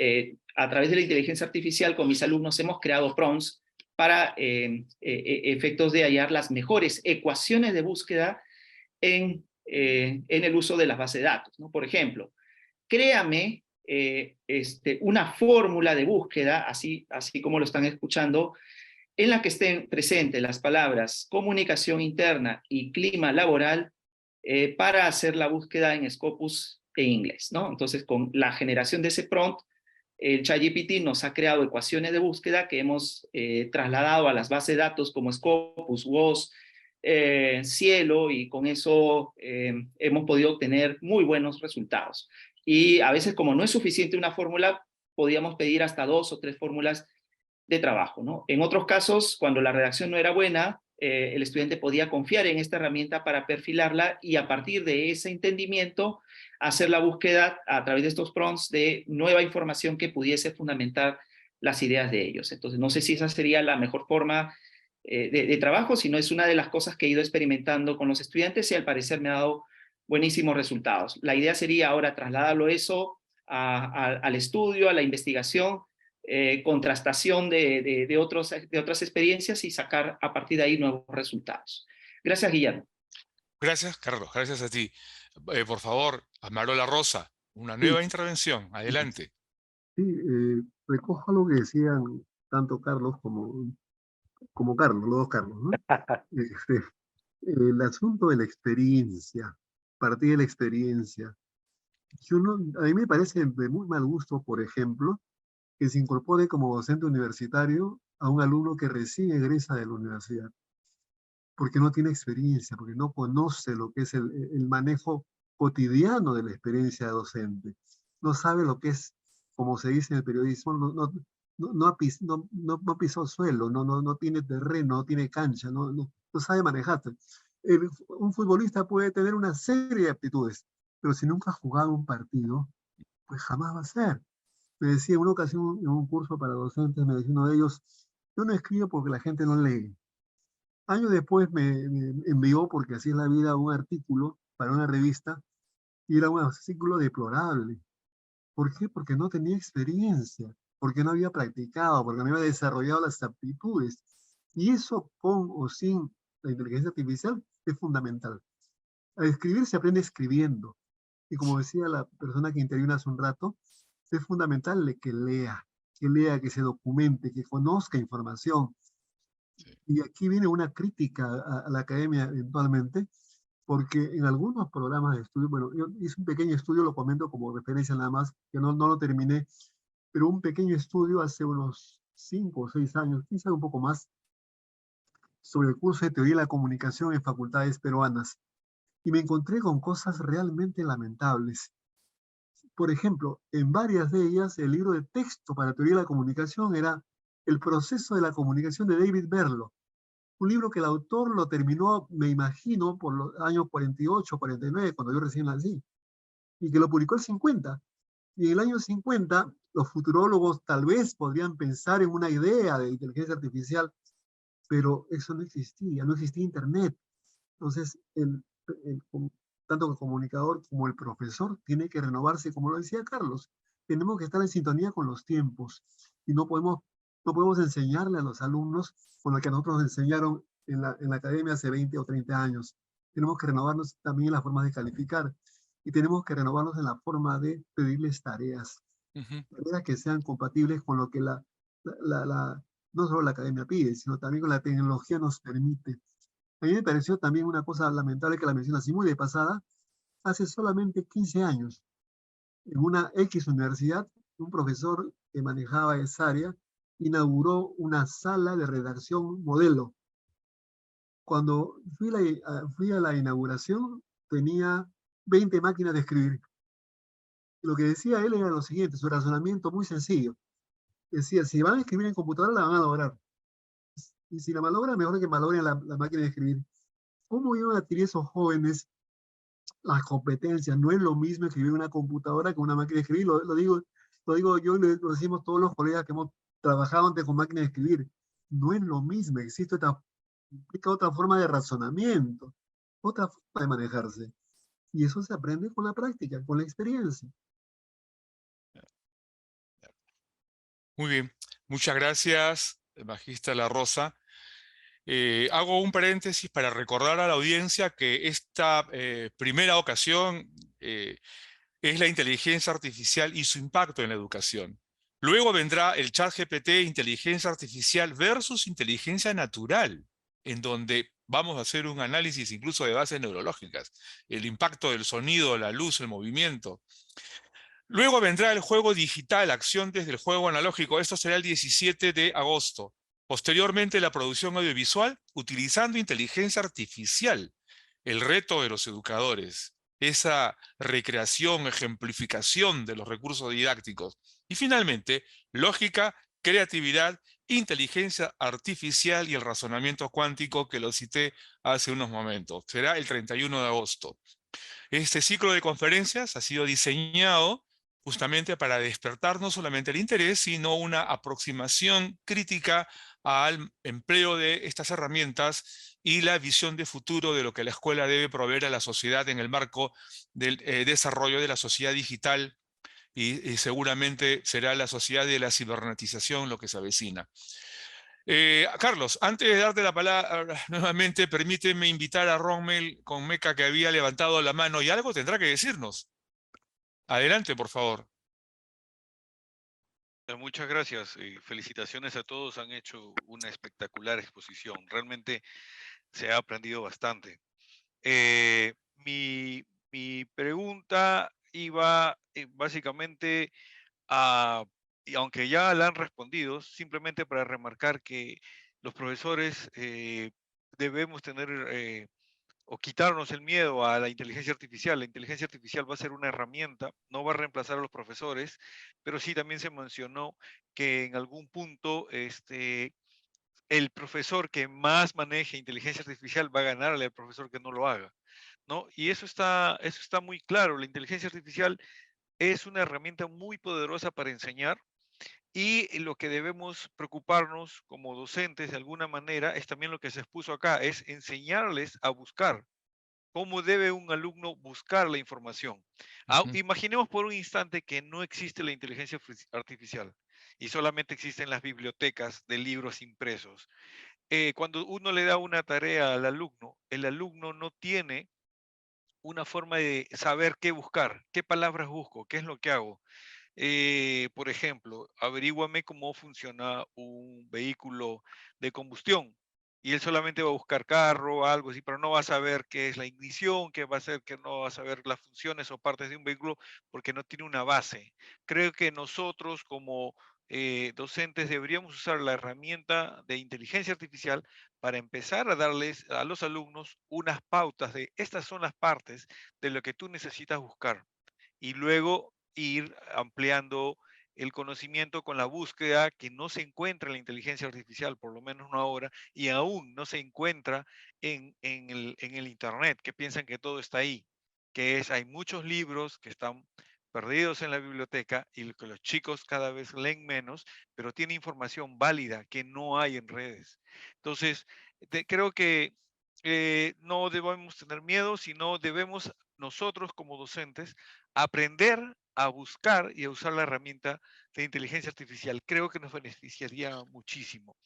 a través de la inteligencia artificial, con mis alumnos hemos creado prompts para efectos de hallar las mejores ecuaciones de búsqueda en el uso de las bases de datos, ¿no? Por ejemplo, créame una fórmula de búsqueda, así como lo están escuchando, en la que estén presentes las palabras comunicación interna y clima laboral, para hacer la búsqueda en Scopus en inglés, ¿no? Entonces, con la generación de ese prompt, el ChatGPT nos ha creado ecuaciones de búsqueda que hemos trasladado a las bases de datos como Scopus, WOS, Cielo, y con eso hemos podido obtener muy buenos resultados. Y a veces, como no es suficiente una fórmula, podíamos pedir hasta 2 o 3 fórmulas de trabajo, ¿no? En otros casos, cuando la redacción no era buena, el estudiante podía confiar en esta herramienta para perfilarla y a partir de ese entendimiento hacer la búsqueda a través de estos prompts de nueva información que pudiese fundamentar las ideas de ellos. Entonces, no sé si esa sería la mejor forma de trabajo, sino es una de las cosas que he ido experimentando con los estudiantes y al parecer me ha dado buenísimos resultados. La idea sería ahora trasladarlo eso al estudio, a la investigación, contrastación de otras experiencias y sacar a partir de ahí nuevos resultados. Gracias, Guillermo. Gracias, Carlos. Gracias a ti. Por favor, Amarola Rosa, una Sí. nueva intervención. Adelante. Sí, recojo lo que decían tanto Carlos como Carlos, los dos Carlos, ¿no? El asunto de la experiencia, partir de la experiencia. A mí me parece de muy mal gusto, por ejemplo, que se incorpore como docente universitario a un alumno que recién egresa de la universidad, porque no tiene experiencia, porque no conoce lo que es el manejo cotidiano de la experiencia docente. No sabe lo que es, como se dice en el periodismo, no pisó suelo, no tiene terreno, no tiene cancha, no sabe manejarse. Un futbolista puede tener una serie de aptitudes, pero si nunca ha jugado un partido, pues jamás va a ser. Me decía en una ocasión en un curso para docentes, me decía uno de ellos, yo no escribo porque la gente no lee. Años después me envió, porque así es la vida, un artículo para una revista, y era un artículo deplorable. ¿Por qué? Porque no tenía experiencia, porque no había practicado, porque no había desarrollado las aptitudes. Y eso, con o sin la inteligencia artificial, es fundamental. A escribir se aprende escribiendo. Y como decía la persona que intervino hace un rato, es fundamental que lea, que se documente, que conozca información. Y aquí viene una crítica a la academia eventualmente, porque en algunos programas de estudio, bueno, yo hice un pequeño estudio, lo comento como referencia nada más, que no lo terminé, pero un pequeño estudio hace unos 5 o 6 años, quizá un poco más, sobre el curso de teoría de la comunicación en facultades peruanas. Y me encontré con cosas realmente lamentables. Por ejemplo, en varias de ellas, el libro de texto para teoría de la comunicación era El proceso de la comunicación de David Berlo. Un libro que el autor lo terminó, me imagino, por los años 48, 49, cuando yo recién nací, y que lo publicó el 50. Y en el año 50, los futurólogos tal vez podrían pensar en una idea de inteligencia artificial, pero eso no existía, no existía Internet. Entonces, tanto el comunicador como el profesor tiene que renovarse, como lo decía Carlos. Tenemos que estar en sintonía con los tiempos y no podemos enseñarle a los alumnos con lo que a nosotros nos enseñaron en la academia hace 20 o 30 años. Tenemos que renovarnos también en la forma de calificar y tenemos que renovarnos en la forma de pedirles tareas, tareas que sean compatibles con lo que no solo la academia pide, sino también con la tecnología nos permite. A mí me pareció también una cosa lamentable que la menciono así muy de pasada. Hace solamente 15 años, en una X universidad, un profesor que manejaba esa área inauguró una sala de redacción modelo. Cuando fui a la inauguración, tenía 20 máquinas de escribir. Lo que decía él era lo siguiente, su razonamiento muy sencillo. Decía, si van a escribir en computadora, la van a lograr. Y si la malogran, mejor que malogren la máquina de escribir. ¿Cómo iban a adquirir esos jóvenes las competencias? No es lo mismo escribir una computadora que una máquina de escribir. Lo digo yo y lo decimos todos los colegas que hemos trabajado antes con máquinas de escribir. No es lo mismo, implica otra forma de razonamiento, otra forma de manejarse. Y eso se aprende con la práctica, con la experiencia. Muy bien, muchas gracias, Magista La Rosa. Hago un paréntesis para recordar a la audiencia que esta primera ocasión es la inteligencia artificial y su impacto en la educación. Luego vendrá el ChatGPT, inteligencia artificial versus inteligencia natural, en donde vamos a hacer un análisis incluso de bases neurológicas, el impacto del sonido, la luz, el movimiento. Luego vendrá el juego digital, acción desde el juego analógico. Esto será el 17 de agosto. Posteriormente, la producción audiovisual utilizando inteligencia artificial. El reto de los educadores. Esa recreación, ejemplificación de los recursos didácticos. Y finalmente, lógica, creatividad, inteligencia artificial y el razonamiento cuántico que lo cité hace unos momentos. Será el 31 de agosto. Este ciclo de conferencias ha sido diseñado justamente para despertar no solamente el interés, sino una aproximación crítica al empleo de estas herramientas y la visión de futuro de lo que la escuela debe proveer a la sociedad en el marco del desarrollo de la sociedad digital y seguramente será la sociedad de la cibernetización lo que se avecina. Carlos, antes de darte la palabra nuevamente, permíteme invitar a Rommel con Meca que había levantado la mano y algo tendrá que decirnos. Adelante, por favor. Muchas gracias y felicitaciones a todos. Han hecho una espectacular exposición. Realmente se ha aprendido bastante. Mi pregunta iba básicamente a, y aunque ya la han respondido, simplemente para remarcar que los profesores debemos tener o quitarnos el miedo a la inteligencia artificial. La inteligencia artificial va a ser una herramienta, no va a reemplazar a los profesores, pero sí también se mencionó que en algún punto el profesor que más maneje inteligencia artificial va a ganarle al profesor que no lo haga, ¿no? Y eso está muy claro. La inteligencia artificial es una herramienta muy poderosa para enseñar y lo que debemos preocuparnos como docentes de alguna manera es también lo que se expuso acá, es enseñarles a buscar. ¿Cómo debe un alumno buscar la información? Imaginemos por un instante que no existe la inteligencia artificial y solamente existen las bibliotecas de libros impresos. Cuando uno le da una tarea al alumno, el alumno no tiene una forma de saber qué buscar, qué palabras busco, qué es lo que hago. Por ejemplo, averíguame cómo funciona un vehículo de combustión. Y él solamente va a buscar carro, algo así, pero no va a saber qué es la ignición, qué va a ser, que no va a saber las funciones o partes de un vehículo, porque no tiene una base. Creo que nosotros como docentes deberíamos usar la herramienta de inteligencia artificial para empezar a darles a los alumnos unas pautas de estas son las partes de lo que tú necesitas buscar. Y luego ir ampliando el conocimiento con la búsqueda que no se encuentra en la inteligencia artificial, por lo menos no ahora, y aún no se encuentra en el Internet, que piensan que todo está ahí, que es, hay muchos libros que están perdidos en la biblioteca y que los chicos cada vez leen menos, pero tiene información válida que no hay en redes. Entonces, creo que no debemos tener miedo, sino debemos nosotros como docentes aprender a buscar y a usar la herramienta de inteligencia artificial. Creo que nos beneficiaría muchísimo.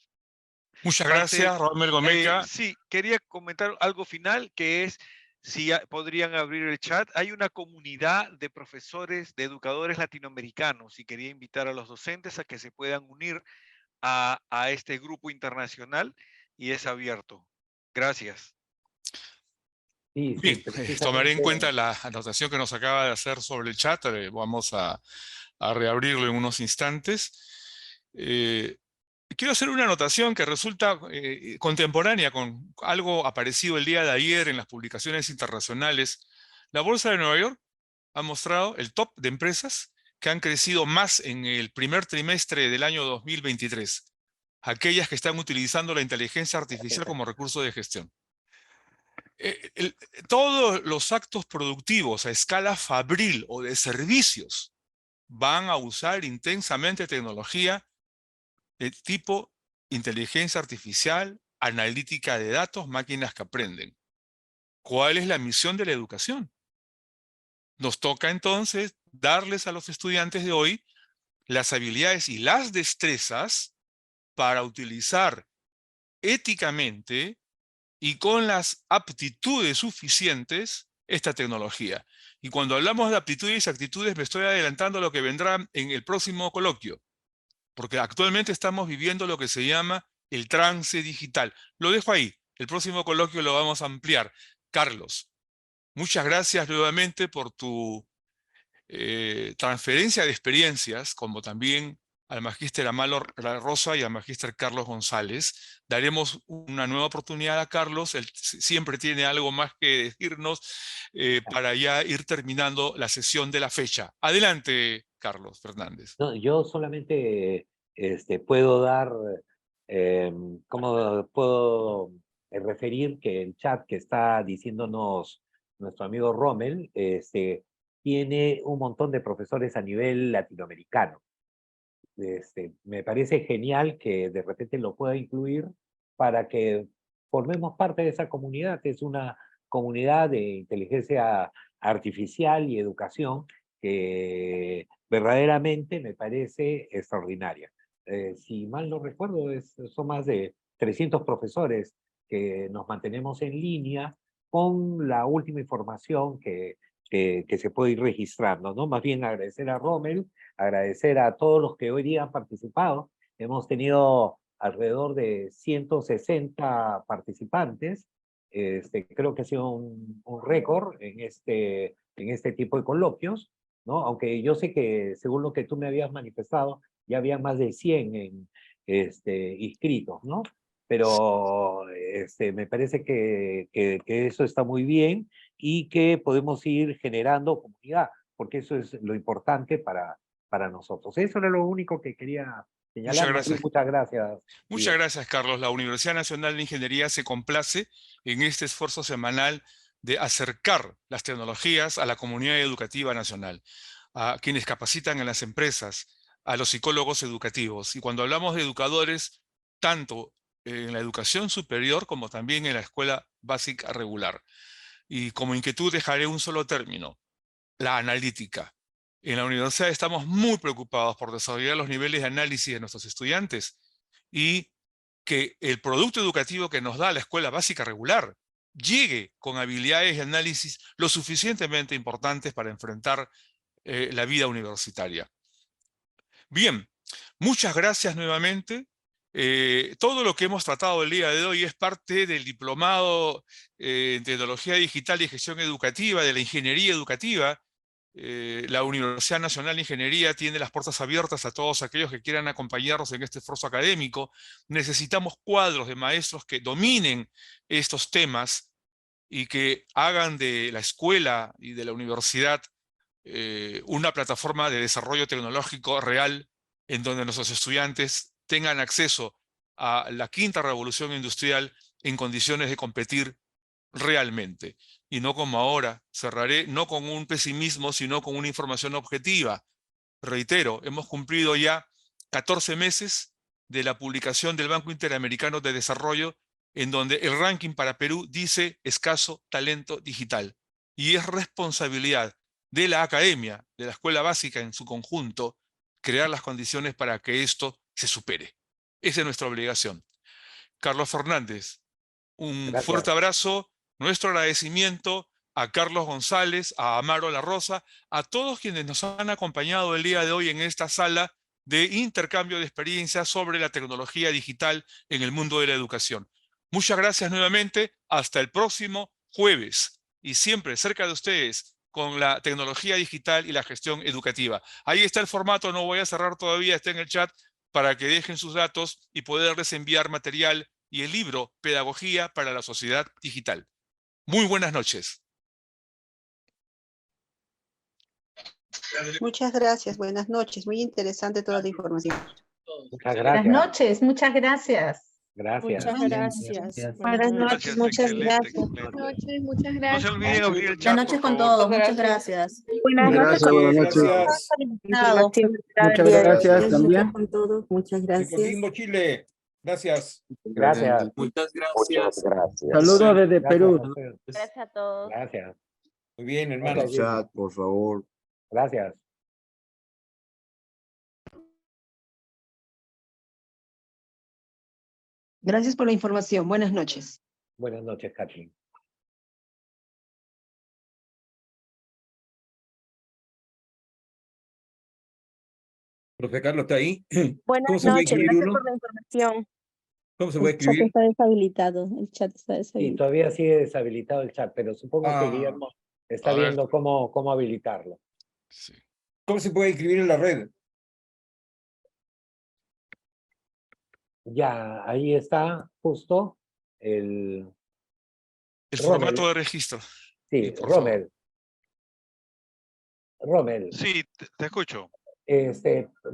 Muchas Aparte, gracias, Romel Gomeca. sí, quería comentar algo final, que es si podrían abrir el chat. Hay una comunidad de profesores, de educadores latinoamericanos, y quería invitar a los docentes a que se puedan unir a este grupo internacional, y es abierto. Gracias. Sí, Bien, tomaré en precisamente, cuenta la anotación que nos acaba de hacer sobre el chat. Vamos a reabrirlo en unos instantes. Quiero hacer una anotación que resulta contemporánea con algo aparecido el día de ayer en las publicaciones internacionales. La Bolsa de Nueva York ha mostrado el top de empresas que han crecido más en el primer trimestre del año 2023. Aquellas que están utilizando la inteligencia artificial como recurso de gestión. Todos los actos productivos a escala fabril o de servicios van a usar intensamente tecnología de tipo inteligencia artificial, analítica de datos, máquinas que aprenden. ¿Cuál es la misión de la educación? Nos toca entonces darles a los estudiantes de hoy las habilidades y las destrezas para utilizar éticamente y con las aptitudes suficientes esta tecnología. Y cuando hablamos de aptitudes y actitudes, me estoy adelantando a lo que vendrá en el próximo coloquio, porque actualmente estamos viviendo lo que se llama el trance digital. Lo dejo ahí, el próximo coloquio lo vamos a ampliar. Carlos, muchas gracias nuevamente por tu transferencia de experiencias, como también al magíster Amalo Rosa y al magíster Carlos González. Daremos una nueva oportunidad a Carlos, él siempre tiene algo más que decirnos para ya ir terminando la sesión de la fecha. Adelante, Carlos Fernández. no, yo solamente puedo dar, ¿cómo puedo referir que el chat que está diciéndonos nuestro amigo Rommel, tiene un montón de profesores a nivel latinoamericano? Me parece genial que de repente lo pueda incluir para que formemos parte de esa comunidad, que es una comunidad de inteligencia artificial y educación que verdaderamente me parece extraordinaria. Si mal no recuerdo, son más de 300 profesores que nos mantenemos en línea con la última información que se puede ir registrando, ¿no? Más bien agradecer a Rommel, agradecer a todos los que hoy día han participado. Hemos tenido alrededor de 160 participantes. Creo que ha sido un récord en este tipo de coloquios, ¿no? Aunque yo sé que, según lo que tú me habías manifestado, ya había más de 100 inscritos, ¿no? Pero me parece que eso está muy bien y que podemos ir generando comunidad, porque eso es lo importante para nosotros. Eso era lo único que quería señalar. Muchas gracias. Muchas gracias. Muchas gracias, Carlos. La Universidad Nacional de Ingeniería se complace en este esfuerzo semanal de acercar las tecnologías a la comunidad educativa nacional, a quienes capacitan en las empresas, a los psicólogos educativos. Y cuando hablamos de educadores, tanto en la educación superior como también en la escuela básica regular. Y como inquietud dejaré un solo término: la analítica. En la universidad estamos muy preocupados por desarrollar los niveles de análisis de nuestros estudiantes y que el producto educativo que nos da la escuela básica regular llegue con habilidades de análisis lo suficientemente importantes para enfrentar la vida universitaria. Bien, muchas gracias nuevamente. Todo lo que hemos tratado el día de hoy es parte del diplomado en tecnología digital y gestión educativa, de la ingeniería educativa. La Universidad Nacional de Ingeniería tiene las puertas abiertas a todos aquellos que quieran acompañarnos en este esfuerzo académico. Necesitamos cuadros de maestros que dominen estos temas y que hagan de la escuela y de la universidad una plataforma de desarrollo tecnológico real en donde nuestros estudiantes tengan acceso a la quinta revolución industrial en condiciones de competir realmente. Y no como ahora, cerraré no con un pesimismo, sino con una información objetiva. Reitero, hemos cumplido ya 14 meses de la publicación del Banco Interamericano de Desarrollo, en donde el ranking para Perú dice escaso talento digital. Y es responsabilidad de la academia, de la escuela básica en su conjunto, crear las condiciones para que esto se supere. Esa es nuestra obligación. Carlos Fernández, un Gracias. fuerte abrazo, nuestro agradecimiento a Carlos González, a Amaro La Rosa, a todos quienes nos han acompañado el día de hoy en esta sala de intercambio de experiencias sobre la tecnología digital en el mundo de la educación. Muchas gracias nuevamente, hasta el próximo jueves y siempre cerca de ustedes con la tecnología digital y la gestión educativa. Ahí está el formato, no voy a cerrar todavía, está en el chat para que dejen sus datos y poderles enviar material y el libro Pedagogía para la Sociedad Digital. Muy buenas noches. Muchas gracias, buenas noches. Muy interesante toda la información. Muchas Buenas gracias. noches, muchas gracias. Gracias. Muchas gracias. Buenas noches, muchas gracias. Excelente. Noches, muchas No se gracias. olviden abrir el Buenas chat, noches por con favor. todos, muchas gracias. Buenas Gracias, noches. buenas noches. Muchas gracias también. Con todos, muchas gracias. Deportivo Chile, gracias. Gracias. Muchas gracias. Saludos desde Gracias Perú. a ustedes. Gracias a todos. Gracias. Muy bien, hermano. Gracias, Jimmy. Por favor. Gracias. Gracias por la información. Buenas noches. Buenas noches, Kathleen. Profe Carlos, ¿está ahí? ¿Cómo Buenas se puede noches, escribir gracias uno? por la información. ¿Cómo se puede El chat escribir? está deshabilitado, el chat está Sí, deshabilitado. todavía sigue deshabilitado el chat, pero supongo que Guillermo está A ver. viendo cómo habilitarlo. Sí. ¿Cómo se puede escribir en la red? Ya, ahí está justo el Formato de registro. Sí, por favor. Rommel. Rommel, Sí, te escucho.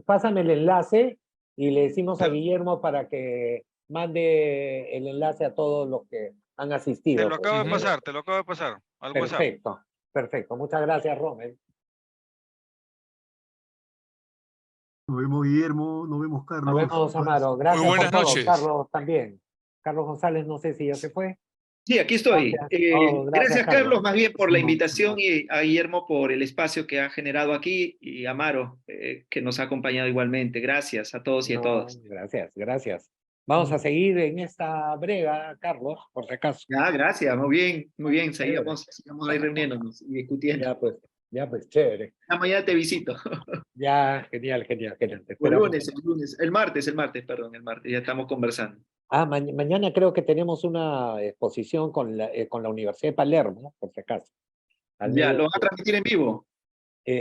pásame el enlace y le decimos a Guillermo para que mande el enlace a todos los que han asistido. Te lo pues. acabo de pasar, te lo acabo de pasar al WhatsApp. Perfecto, perfecto. Muchas gracias, Rommel. Nos vemos, Guillermo. Nos vemos, Carlos. Nos vemos, Amaro. Gracias Muy buenas por todo. noches. Carlos también. Carlos González, no sé si ya se fue. Sí, aquí estoy. Gracias. Gracias, Carlos, más bien por la Sí. invitación y a Guillermo por el espacio que ha generado aquí y a Amaro, que nos ha acompañado igualmente. Gracias a todos y a No, todas. gracias, gracias. Vamos a seguir en esta brega, Carlos, por si acaso. Gracias, muy bien. Sigamos ahí reuniéndonos y discutiendo. Ya pues, chévere. Mañana te visito. Ya, genial. Te El esperamos. lunes, el martes, perdón, el martes, ya estamos conversando. Mañana creo que tenemos una exposición con la Universidad de Palermo, por si acaso. Ya, ¿lo van a transmitir en vivo?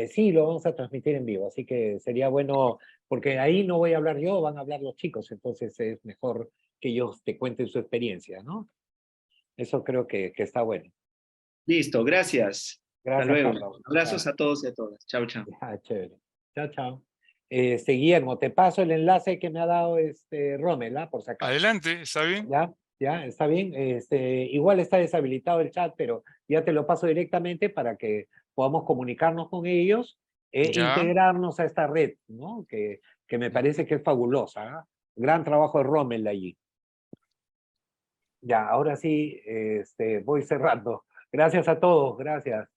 Sí, lo vamos a transmitir en vivo, así que sería bueno, porque ahí no voy a hablar yo, van a hablar los chicos, entonces es mejor que ellos te cuenten su experiencia, ¿no? Eso creo que está bueno. Listo, gracias. Gracias, Hasta luego. Carlos. Abrazos Chao. a todos y a todas. Chao. Chévere. Chao. Guillermo, te paso el enlace que me ha dado Rommel, por si acaso. Adelante, ¿está bien? Ya, está bien. Igual está deshabilitado el chat, pero ya te lo paso directamente para que podamos comunicarnos con ellos e Ya. integrarnos a esta red, ¿no? Que me parece que es fabulosa. ¿Ah? Gran trabajo de Rommel allí. Ya, ahora sí, voy cerrando. Gracias a todos, gracias.